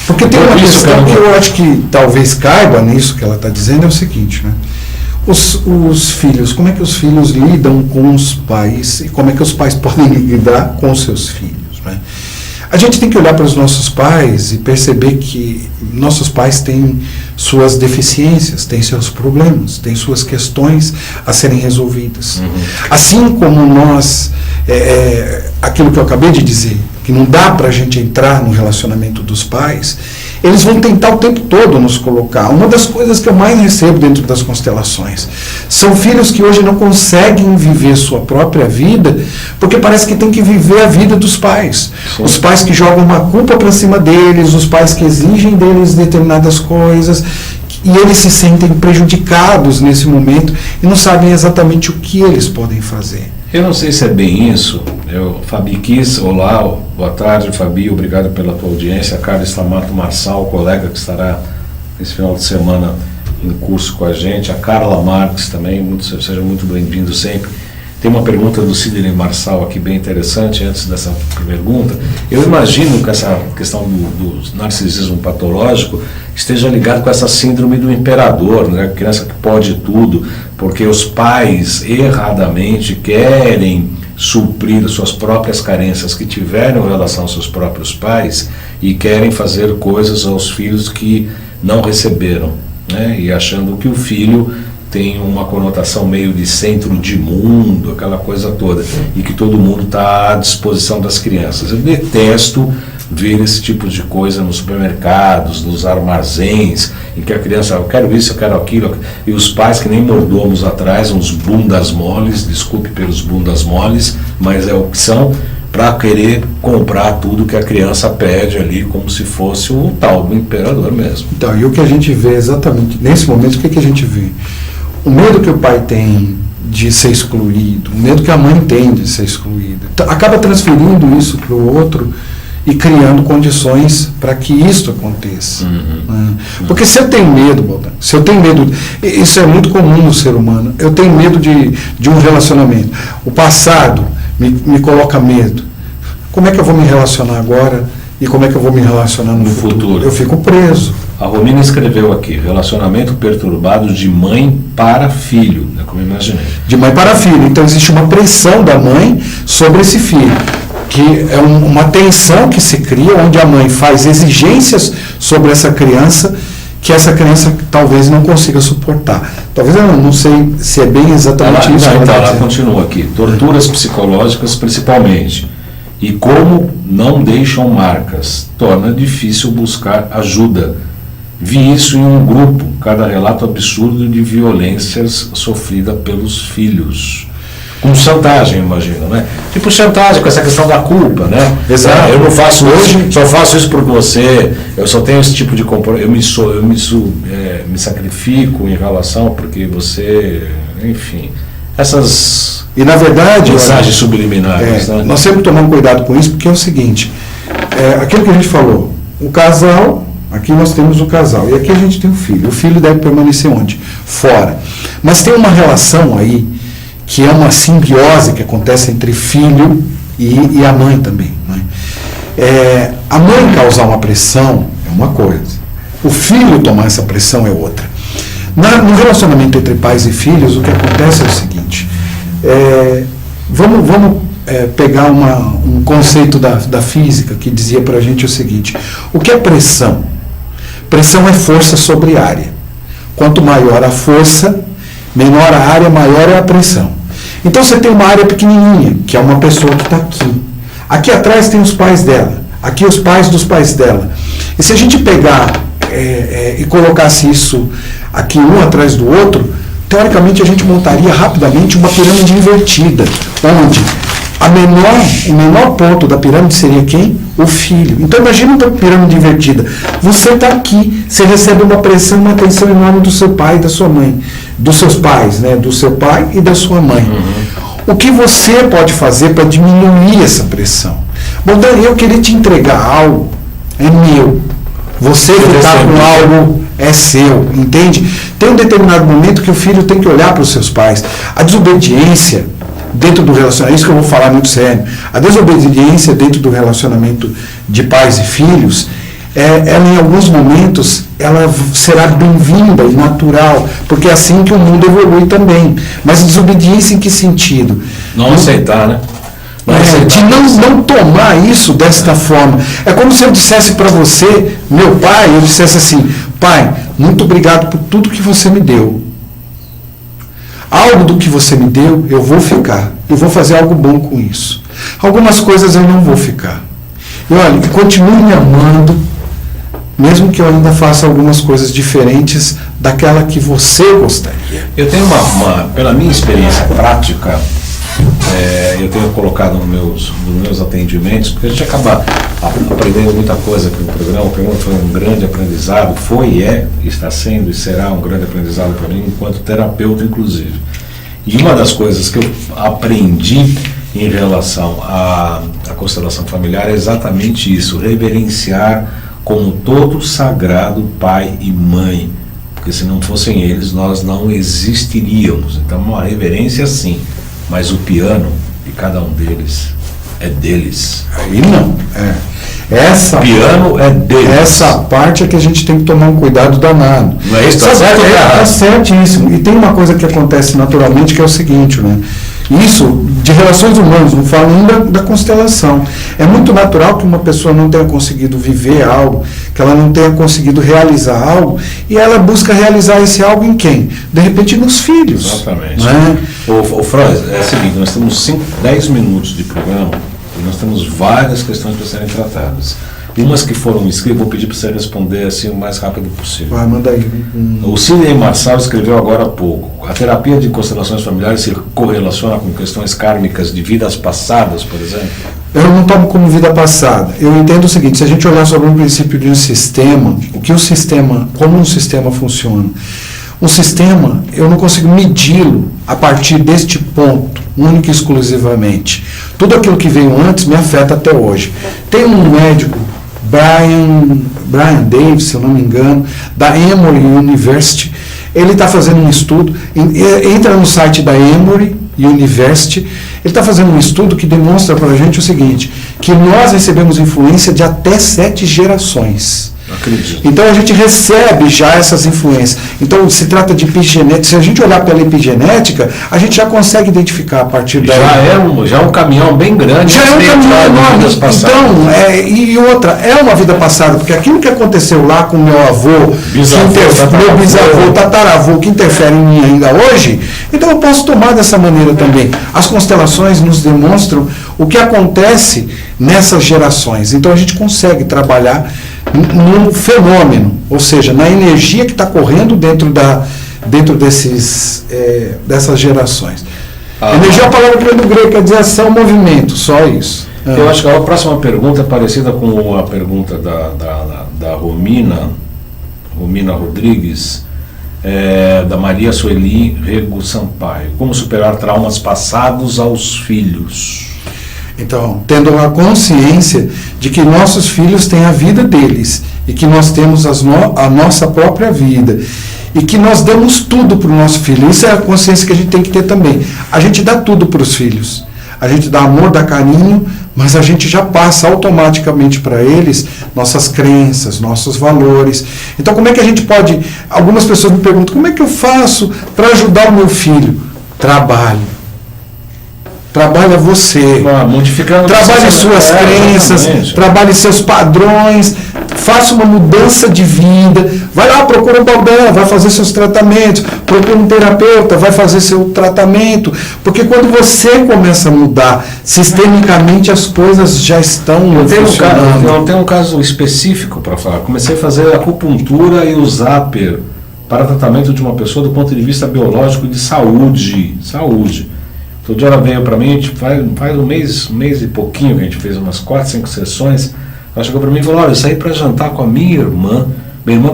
Porque tem uma questão que eu acho que talvez caiba nisso que ela está dizendo, é o seguinte, né? Os filhos, como é que os filhos lidam com os pais e como é que os pais podem lidar com os seus filhos, né? A gente tem que olhar para os nossos pais e perceber que nossos pais têm suas deficiências, têm seus problemas, têm suas questões a serem resolvidas. Uhum. Assim como nós, aquilo que eu acabei de dizer, que não dá para a gente entrar no relacionamento dos pais, eles vão tentar o tempo todo nos colocar. Uma das coisas que eu mais recebo dentro das constelações são filhos que hoje não conseguem viver sua própria vida, porque parece que tem que viver a vida dos pais. Sim. Os pais que jogam uma culpa para cima deles, os pais que exigem deles determinadas coisas, e eles se sentem prejudicados nesse momento e não sabem exatamente o que eles podem fazer. Eu não sei se é bem isso. Fabi Kiss, olá, boa tarde, Fabi, obrigado pela tua audiência. Carlos Stamato Marçal, colega que estará esse final de semana em curso com a gente. A Carla Marques também, seja muito bem-vindo sempre. Tem uma pergunta do Sidney Marçal aqui bem interessante, antes dessa pergunta. Eu imagino que essa questão do narcisismo patológico esteja ligado com essa síndrome do imperador, né? Criança que pode tudo, porque os pais erradamente querem suprir suas próprias carências que tiveram em relação aos seus próprios pais e querem fazer coisas aos filhos que não receberam, né? E achando que o filho tem uma conotação meio de centro de mundo, aquela coisa toda, e que todo mundo está à disposição das crianças. Eu detesto ver esse tipo de coisa nos supermercados, nos armazéns, em que a criança, eu quero isso, eu quero aquilo, e os pais que nem mordomos atrás, uns bundas moles, desculpe pelos bundas moles, mas é o que são, para querer comprar tudo que a criança pede ali, como se fosse o tal do imperador mesmo. Então, e o que a gente vê exatamente, nesse momento, o que a gente vê? O medo que o pai tem de ser excluído, o medo que a mãe tem de ser excluída, acaba transferindo isso para o outro e criando condições para que isso aconteça. Né? Porque se eu tenho medo, Baldan, se eu tenho medo, isso é muito comum no ser humano, eu tenho medo de um relacionamento. O passado me coloca medo. Como é que eu vou me relacionar agora e como é que eu vou me relacionar no futuro? Eu fico preso. A Romina escreveu aqui, relacionamento perturbado de mãe para filho, né, como eu imaginei. De mãe para filho. Então existe uma pressão da mãe sobre esse filho, que é uma tensão que se cria, onde a mãe faz exigências sobre essa criança, que essa criança talvez não consiga suportar. Talvez eu não sei se é bem exatamente isso. Então, ela continua aqui. Torturas psicológicas principalmente. E como não deixam marcas, torna difícil buscar ajuda. Vi isso em um grupo, cada relato absurdo de violências sofrida pelos filhos. Com chantagem, imagino, né? Tipo chantagem com essa questão da culpa, né? Exato. Eu não faço hoje, só faço isso por você, eu só tenho esse tipo de comportamento, me sacrifico em relação porque você, enfim, essas e na verdade mensagens subliminares, né? Nós sempre tomamos cuidado com isso, porque é o seguinte, aquilo que a gente falou, o casal, aqui nós temos o casal, e aqui a gente tem o filho deve permanecer onde? Fora. Mas tem uma relação aí, que é uma simbiose que acontece entre filho e a mãe também. Né? A mãe causar uma pressão é uma coisa, o filho tomar essa pressão é outra. No relacionamento entre pais e filhos, o que acontece é o seguinte, vamos pegar um conceito da física que dizia para a gente o seguinte, o que é pressão? Pressão é força sobre área. Quanto maior a força, menor a área, maior é a pressão. Então você tem uma área pequenininha, que é uma pessoa que está aqui. Aqui atrás tem os pais dela, aqui os pais dos pais dela. E se a gente pegar e colocasse isso aqui um atrás do outro, teoricamente a gente montaria rapidamente uma pirâmide invertida, onde o menor ponto da pirâmide seria quem? O filho. Então imagina uma pirâmide invertida. Você está aqui, você recebe uma pressão, uma atenção enorme do seu pai e da sua mãe. Dos seus pais, né? Do seu pai e da sua mãe. O que você pode fazer para diminuir essa pressão? Bom, Dani, eu queria te entregar algo, é meu. Você ficar com algo é seu, entende? Tem um determinado momento que o filho tem que olhar para os seus pais. A desobediência dentro do relacionamento, isso que eu vou falar muito sério, a desobediência dentro do relacionamento de pais e filhos, ela em alguns momentos, ela será bem-vinda e natural, porque é assim que o mundo evolui também. Mas desobediência em que sentido? Não aceitar, né? De não tomar isso desta forma. É como se eu dissesse para você, meu pai, eu dissesse assim, pai, muito obrigado por tudo que você me deu. Algo do que você me deu, eu vou ficar. Eu vou fazer algo bom com isso. Algumas coisas eu não vou ficar. E olha, continue me amando, mesmo que eu ainda faça algumas coisas diferentes daquela que você gostaria. Eu tenho pela minha experiência prática, eu tenho colocado nos meus atendimentos, porque a gente acaba aprendendo muita coisa aqui no programa. O programa foi um grande aprendizado, está sendo e será um grande aprendizado para mim, enquanto terapeuta, inclusive. E uma das coisas que eu aprendi em relação à constelação familiar é exatamente isso, reverenciar como todo sagrado pai e mãe, porque se não fossem eles, nós não existiríamos. Então, uma reverência sim, mas o piano de cada um deles é deles. Aí não. O piano é deles. Essa parte é que a gente tem que tomar um cuidado danado. Não é isso? Está certíssimo. E tem uma coisa que acontece naturalmente, que é o seguinte, né? Isso, de relações humanas, não falo nem da constelação. É muito natural que uma pessoa não tenha conseguido viver algo, que ela não tenha conseguido realizar algo, e ela busca realizar esse algo em quem? De repente nos filhos. Exatamente. Né? O Franz, é o seguinte, nós temos 10 minutos de programa e nós temos várias questões para serem tratadas. Umas que foram escritas, vou pedir para você responder assim o mais rápido possível. Vai, manda aí. O Sidney Marçal escreveu agora há pouco. A terapia de constelações familiares se correlaciona com questões kármicas de vidas passadas, por exemplo? Eu não tomo como vida passada. Eu entendo o seguinte, se a gente olhar sobre o princípio de um sistema, como um sistema funciona. Um sistema, eu não consigo medi-lo a partir deste ponto, único e exclusivamente. Tudo aquilo que veio antes me afeta até hoje. Tem um médico, Brian Davis, se eu não me engano, da Emory University. Ele está fazendo um estudo, entra no site da Emory University, ele está fazendo um estudo que demonstra para a gente o seguinte, que nós recebemos influência de até 7 gerações. Acredito. Então a gente recebe já essas influências. Então se trata de epigenética. Se a gente olhar pela epigenética, a gente já consegue identificar a partir daí. Já é um caminhão bem grande. Já é um caminhão enorme. Então, e outra, é uma vida passada, porque aquilo que aconteceu lá com meu avô, meu bisavô, tataravô, que interfere em mim ainda hoje, então eu posso tomar dessa maneira também. As constelações nos demonstram o que acontece nessas gerações. Então a gente consegue trabalhar num fenômeno, ou seja, na energia que está correndo dentro dessas gerações. Energia é uma palavra que vem do grego, quer dizer ação, movimento, só isso. Eu acho que a próxima pergunta é parecida com a pergunta da Romina Rodrigues, da Maria Sueli Rego Sampaio. Como superar traumas passados aos filhos? Então, tendo a consciência de que nossos filhos têm a vida deles e que nós temos a nossa própria vida e que nós damos tudo para o nosso filho. Isso é a consciência que a gente tem que ter também. A gente dá tudo para os filhos. A gente dá amor, dá carinho, mas a gente já passa automaticamente para eles nossas crenças, nossos valores. Então, como é que a gente pode... Algumas pessoas me perguntam, como é que eu faço para ajudar o meu filho? Trabalhe. Trabalha você, trabalhe suas crenças, trabalhe seus padrões, faça uma mudança de vida, vai lá, procura um babão, vai fazer seus tratamentos, procura um terapeuta, vai fazer seu tratamento, porque quando você começa a mudar, sistemicamente as coisas já estão funcionando. Eu tenho um caso específico para falar. Comecei a fazer acupuntura e o Zapper para tratamento de uma pessoa do ponto de vista biológico de saúde. Todo dia ela veio para mim, faz um mês e pouquinho que a gente fez umas 4, 5 sessões. Ela chegou para mim e falou, olha, eu saí para jantar com a minha irmã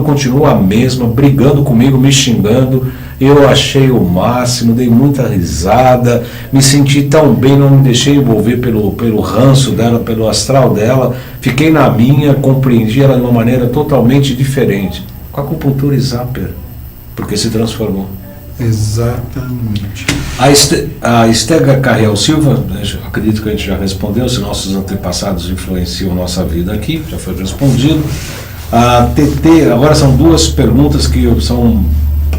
continua a mesma, brigando comigo, me xingando, eu achei o máximo, dei muita risada, me senti tão bem, não me deixei envolver pelo ranço dela, pelo astral dela, fiquei na minha, compreendi ela de uma maneira totalmente diferente. Com a acupuntura e Zapper, porque se transformou. Exatamente. A Estega Carreal Silva, acredito que a gente já respondeu, se nossos antepassados influenciam nossa vida aqui, já foi respondido. A TT, agora são duas perguntas que são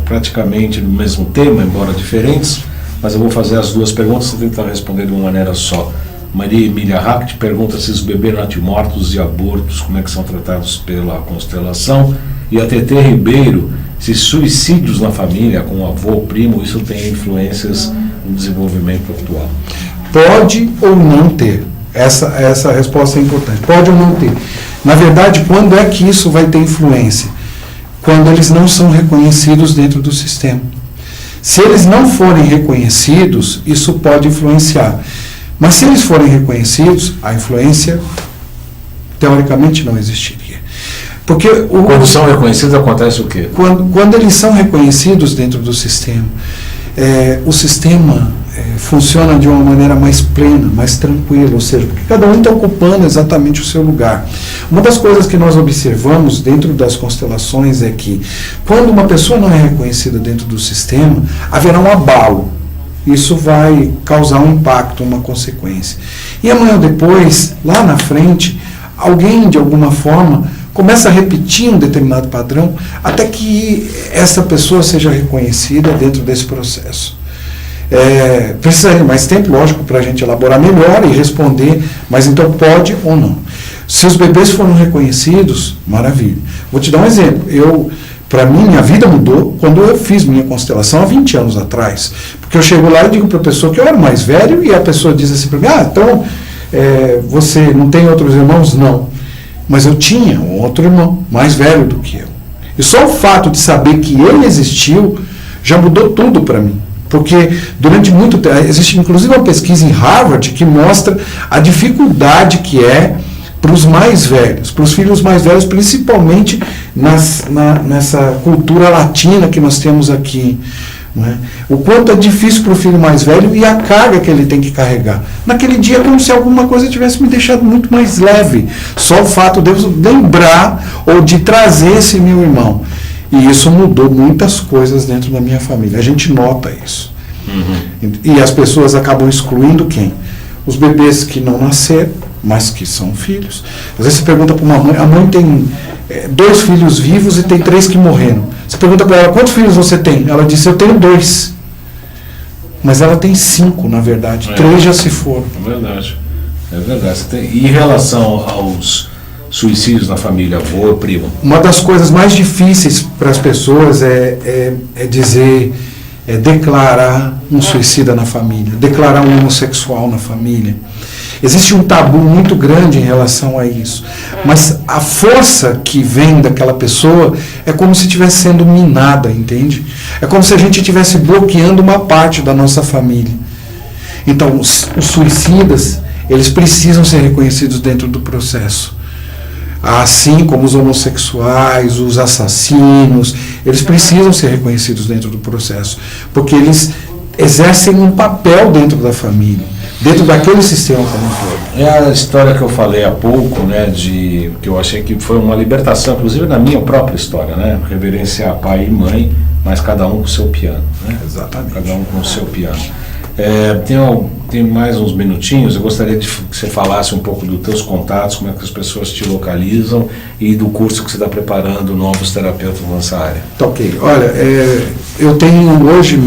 praticamente do mesmo tema, embora diferentes, mas eu vou fazer as duas perguntas e tentar responder de uma maneira só. Maria Emília Hacht pergunta se os bebês natimortos e abortos, como é que são tratados pela constelação. E a TT Ribeiro, se suicídios na família, com avô, primo, isso tem influências no desenvolvimento atual? Pode ou não ter. Essa resposta é importante. Pode ou não ter. Na verdade, quando é que isso vai ter influência? Quando eles não são reconhecidos dentro do sistema. Se eles não forem reconhecidos, isso pode influenciar. Mas se eles forem reconhecidos, a influência, teoricamente, não existiria. Porque quando são reconhecidos, acontece o quê? Quando eles são reconhecidos dentro do sistema, o sistema funciona de uma maneira mais plena, mais tranquila, ou seja, porque cada um está ocupando exatamente o seu lugar. Uma das coisas que nós observamos dentro das constelações é que, quando uma pessoa não é reconhecida dentro do sistema, haverá um abalo. Isso vai causar um impacto, uma consequência. E amanhã ou depois, lá na frente, alguém, de alguma forma, começa a repetir um determinado padrão até que essa pessoa seja reconhecida dentro desse processo. Precisa de mais tempo, lógico, para a gente elaborar melhor e responder, mas então pode ou não. Se os bebês foram reconhecidos, maravilha. Vou te dar um exemplo. Para mim, minha vida mudou quando eu fiz minha constelação há 20 anos atrás. Porque eu chego lá e digo para a pessoa que eu era mais velho e a pessoa diz assim para mim, então você não tem outros irmãos? Não. Mas eu tinha um outro irmão, mais velho do que eu. E só o fato de saber que ele existiu, já mudou tudo para mim. Porque durante muito tempo, existe inclusive uma pesquisa em Harvard que mostra a dificuldade que é para os mais velhos, para os filhos mais velhos, principalmente nessa cultura latina que nós temos aqui. Né? O quanto é difícil para o filho mais velho e a carga que ele tem que carregar. Naquele dia é como se alguma coisa tivesse me deixado muito mais leve. Só o fato de eu lembrar ou de trazer esse meu irmão. E isso mudou muitas coisas dentro da minha família. A gente nota isso. Uhum. E as pessoas acabam excluindo quem? Os bebês que não nasceram, mas que são filhos. Às vezes você pergunta para uma mãe, a mãe tem 2 filhos vivos e tem 3 que morreram. Você pergunta para ela, quantos filhos você tem? Ela disse, eu tenho 2. Mas ela tem 5, na verdade. 3 já se foram. É verdade. É verdade. E em relação aos suicídios na família, avô, primo? Uma das coisas mais difíceis para as pessoas é declarar um suicida na família, declarar um homossexual na família. Existe um tabu muito grande em relação a isso. Mas a força que vem daquela pessoa é como se estivesse sendo minada, entende? É como se a gente estivesse bloqueando uma parte da nossa família. Então, os suicidas, eles precisam ser reconhecidos dentro do processo. Assim como os homossexuais, os assassinos, eles precisam ser reconhecidos dentro do processo, porque eles exercem um papel dentro da família, dentro daquele sistema como um todo. É a história que eu falei há pouco, né, que eu achei que foi uma libertação, inclusive na minha própria história, né, reverenciar pai e mãe, mas cada um com o seu piano, né? Exatamente. Cada um com o seu piano. Tem mais uns minutinhos, eu gostaria que você falasse um pouco dos teus contatos, como é que as pessoas te localizam e do curso que você está preparando novos terapeutas nessa área. Tá, ok. Olha, eu tenho hoje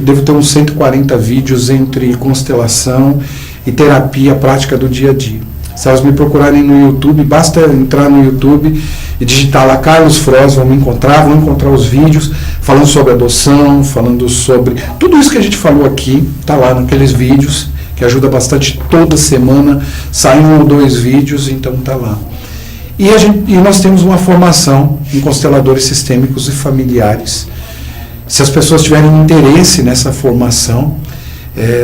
devo ter uns 140 vídeos entre constelação e terapia prática do dia a dia. Se elas me procurarem no YouTube, basta entrar no YouTube e digitar lá Carlos Froes, vão encontrar os vídeos falando sobre adoção, falando sobre tudo isso que a gente falou aqui, está lá naqueles vídeos, que ajuda bastante. Toda semana saem 1 ou 2 vídeos, então está lá. E nós temos uma formação em consteladores sistêmicos e familiares. Se as pessoas tiverem interesse nessa formação,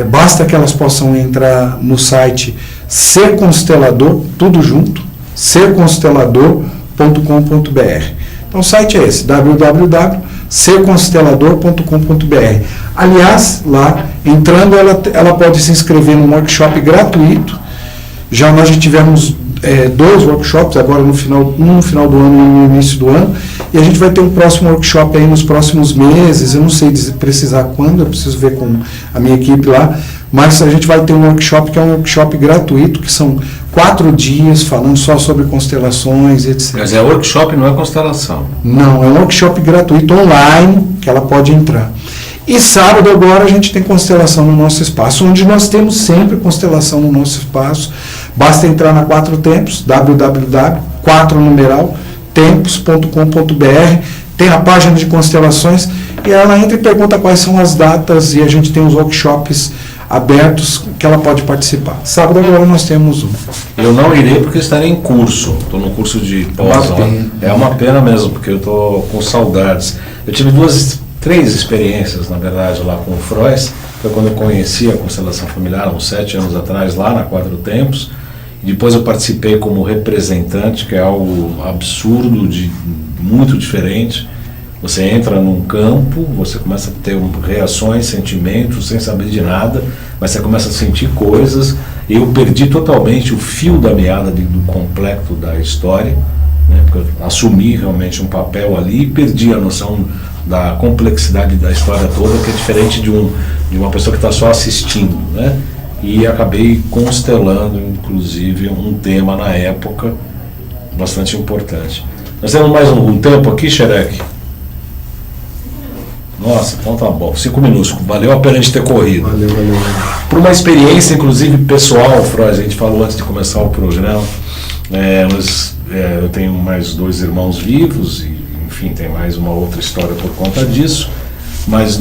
basta que elas possam entrar no site Ser Constelador, tudo junto, serconstelador.com.br. Então o site é esse, www.serconstelador.com.br. Aliás, lá, entrando, ela pode se inscrever num workshop gratuito. Nós já tivemos 2 workshops, agora um no final do ano e no início do ano, e a gente vai ter um próximo workshop aí nos próximos meses. Eu não sei precisar quando, eu preciso ver com a minha equipe lá, mas a gente vai ter um workshop que é um workshop gratuito, que são 4 dias falando só sobre constelações, etc. Mas é workshop, não é constelação? Não, é um workshop gratuito online que ela pode entrar. E sábado agora a gente tem constelação no nosso espaço, onde nós temos sempre constelação no nosso espaço. Basta entrar na 4 Tempos, www.4tempos.com.br, tem a página de constelações, e ela entra e pergunta quais são as datas, e a gente tem os workshops abertos que ela pode participar. Sábado agora nós temos um. Eu não irei porque estarei em curso, estou no curso de pós. É uma pena mesmo, porque eu estou com saudades. Eu tive 3 experiências, na verdade, lá com o Froes. Foi quando eu conheci a constelação familiar, uns 7 anos atrás, lá na 4 Tempos. E depois eu participei como representante, que é algo absurdo, muito diferente. Você entra num campo, você começa a ter reações, sentimentos, sem saber de nada, mas você começa a sentir coisas. Eu perdi totalmente o fio da meada do complexo da história, né, porque eu assumi realmente um papel ali e perdi a noção da complexidade da história toda, que é diferente de uma pessoa que está só assistindo, né? E acabei constelando, inclusive, um tema na época bastante importante. Nós temos mais um tempo aqui, Xerec? Nossa, então tá bom. 5 minutos. Valeu a pena a gente ter corrido. Valeu. Por uma experiência, inclusive, pessoal, Froes, a gente falou antes de começar o programa, eu tenho mais 2 irmãos vivos, e, enfim, tem mais uma outra história por conta disso, mas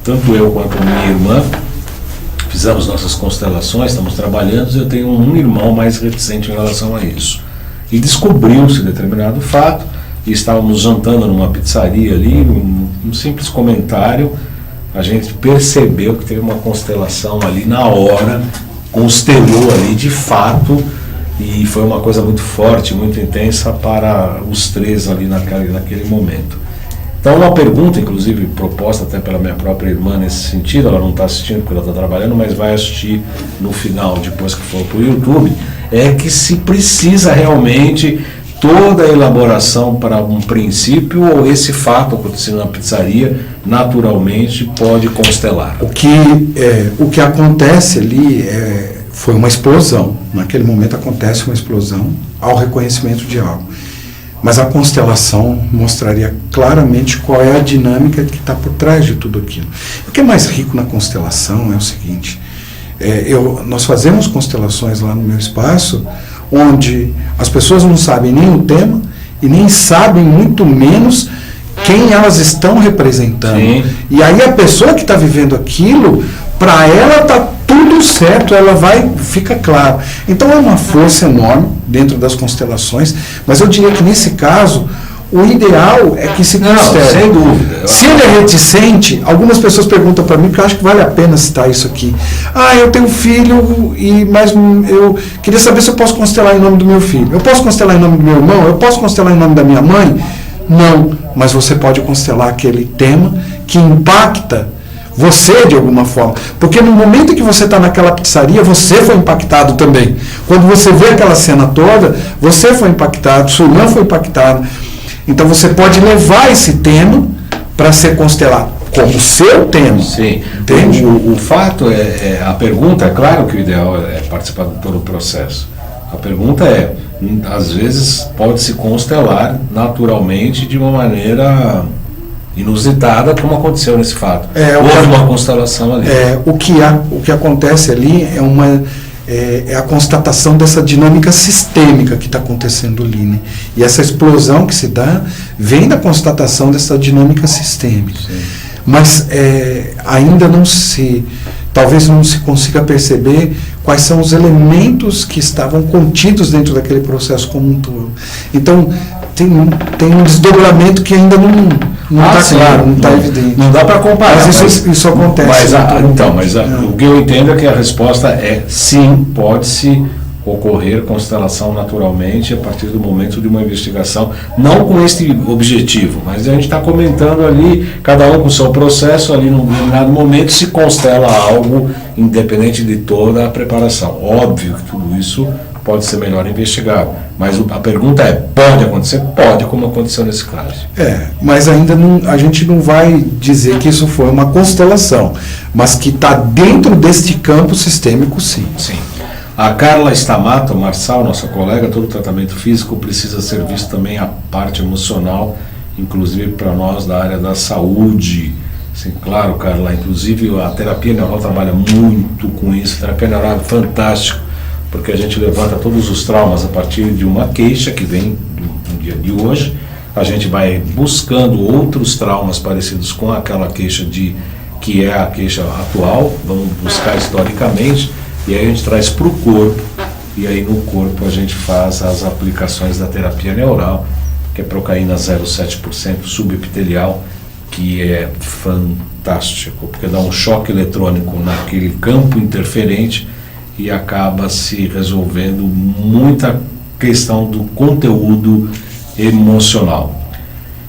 tanto eu quanto a minha irmã fizemos nossas constelações, estamos trabalhando, e eu tenho um irmão mais reticente em relação a isso. E descobriu-se determinado fato, e estávamos jantando numa pizzaria ali, um simples comentário, a gente percebeu que teve uma constelação ali na hora, constelou ali de fato, e foi uma coisa muito forte, muito intensa para os três ali naquele momento. Então, uma pergunta, inclusive proposta até pela minha própria irmã nesse sentido, ela não está assistindo porque ela está trabalhando, mas vai assistir no final, depois que for para o YouTube, é que se precisa realmente toda a elaboração para um princípio, ou esse fato acontecendo na pizzaria naturalmente pode constelar? O que acontece ali foi uma explosão. Naquele momento acontece uma explosão ao reconhecimento de algo. Mas a constelação mostraria claramente qual é a dinâmica que está por trás de tudo aquilo. O que é mais rico na constelação é o seguinte: nós fazemos constelações lá no meu espaço, onde as pessoas não sabem nem o tema e nem sabem muito menos quem elas estão representando. Sim. E aí a pessoa que está vivendo aquilo, para ela está tudo certo, fica claro. Então é uma força enorme dentro das constelações, mas eu diria que nesse caso o ideal é que se constele. Sem dúvida. Se ele é reticente, algumas pessoas perguntam para mim, porque eu acho que vale a pena citar isso aqui. Eu tenho um filho, mas eu queria saber se eu posso constelar em nome do meu filho. Eu posso constelar em nome do meu irmão? Eu posso constelar em nome da minha mãe? Não, mas você pode constelar aquele tema que impacta você de alguma forma. Porque no momento em que você está naquela pizzaria, você foi impactado também. Quando você vê aquela cena toda, você foi impactado, sua irmã foi impactada. Então você pode levar esse tema para ser constelado como seu tema. Sim. Entende? O fato a pergunta, é claro que o ideal é participar de todo o processo. A pergunta às vezes pode se constelar naturalmente de uma maneira inusitada, como aconteceu nesse fato. Houve uma constelação ali. O que acontece ali é a constatação dessa dinâmica sistêmica que está acontecendo ali, né? E essa explosão que se dá vem da constatação dessa dinâmica sistêmica. Sim. Mas ainda talvez não se consiga perceber quais são os elementos que estavam contidos dentro daquele processo como um todo. Então, tem um desdobramento que ainda não está claro, não está evidente. Não dá para comparar. Mas isso acontece. O que eu entendo é que a resposta é sim, pode-se ocorrer constelação naturalmente a partir do momento de uma investigação, não com este objetivo, mas a gente está comentando ali, cada um com o seu processo, ali num determinado momento se constela algo, independente de toda a preparação. Óbvio que tudo isso pode ser melhor investigado, mas a pergunta pode acontecer? Pode, como aconteceu nesse caso. Mas ainda a gente não vai dizer que isso foi uma constelação, mas que está dentro deste campo sistêmico, sim. Sim. A Carla Stamato Marçal, nossa colega, todo tratamento físico precisa ser visto também a parte emocional, inclusive para nós da área da saúde. Sim, claro, Carla, inclusive a terapia neural trabalha muito com isso. A terapia neural é fantástico, porque a gente levanta todos os traumas a partir de uma queixa que vem do dia de hoje. A gente vai buscando outros traumas parecidos com aquela queixa que é a queixa atual, vamos buscar historicamente, e aí a gente traz para o corpo, e aí no corpo a gente faz as aplicações da terapia neural, que é procaína 0,7% subepitelial, que é fantástico, porque dá um choque eletrônico naquele campo interferente e acaba se resolvendo muita questão do conteúdo emocional.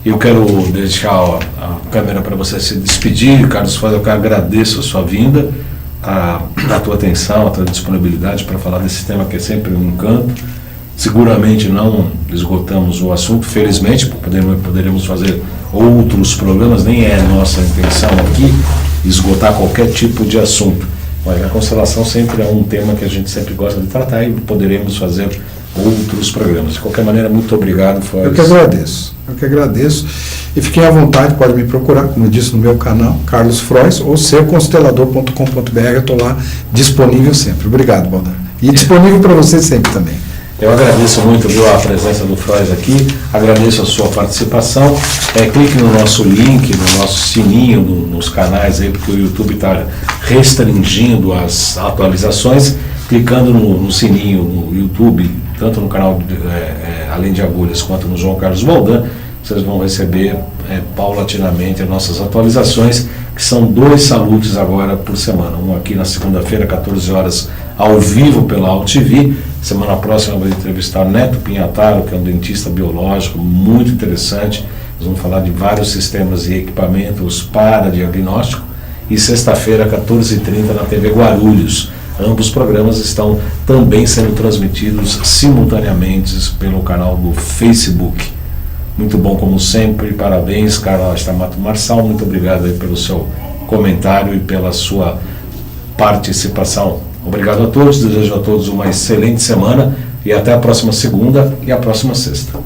Eu quero deixar a câmera para você se despedir, Carlos Frois. Eu agradeço a sua vinda, a tua atenção, a tua disponibilidade para falar desse tema que é sempre um encanto. Seguramente não esgotamos o assunto, felizmente, poderemos fazer outros programas, nem é nossa intenção aqui esgotar qualquer tipo de assunto. Mas a constelação sempre é um tema que a gente sempre gosta de tratar e poderemos fazer outros programas. De qualquer maneira, muito obrigado. Eu que agradeço. E fiquem à vontade, pode me procurar, como eu disse, no meu canal, Carlos Frois, ou serconstelador.com.br, eu estou lá disponível sempre. Obrigado, Baldan. E disponível para você sempre também. Eu agradeço muito, a presença do Frois aqui, agradeço a sua participação. Clique no nosso link, no nosso sininho, nos canais aí, porque o YouTube está restringindo as atualizações. Clicando no sininho no YouTube, tanto no canal Além de Agulhas quanto no João Carlos Baldan, vocês vão receber paulatinamente as nossas atualizações, que são 2 salutos agora por semana. Um aqui na segunda-feira, 14 horas, ao vivo pela AltV. Semana próxima eu vou entrevistar Neto Pinhataro, que é um dentista biológico muito interessante. Nós vamos falar de vários sistemas e equipamentos para diagnóstico. E sexta-feira, 14h30, na TV Guarulhos. Ambos os programas estão também sendo transmitidos simultaneamente pelo canal do Facebook. Muito bom, como sempre. Parabéns, Carlos Stamato Marçal. Muito obrigado aí pelo seu comentário e pela sua participação. Obrigado a todos. Desejo a todos uma excelente semana e até a próxima segunda e a próxima sexta.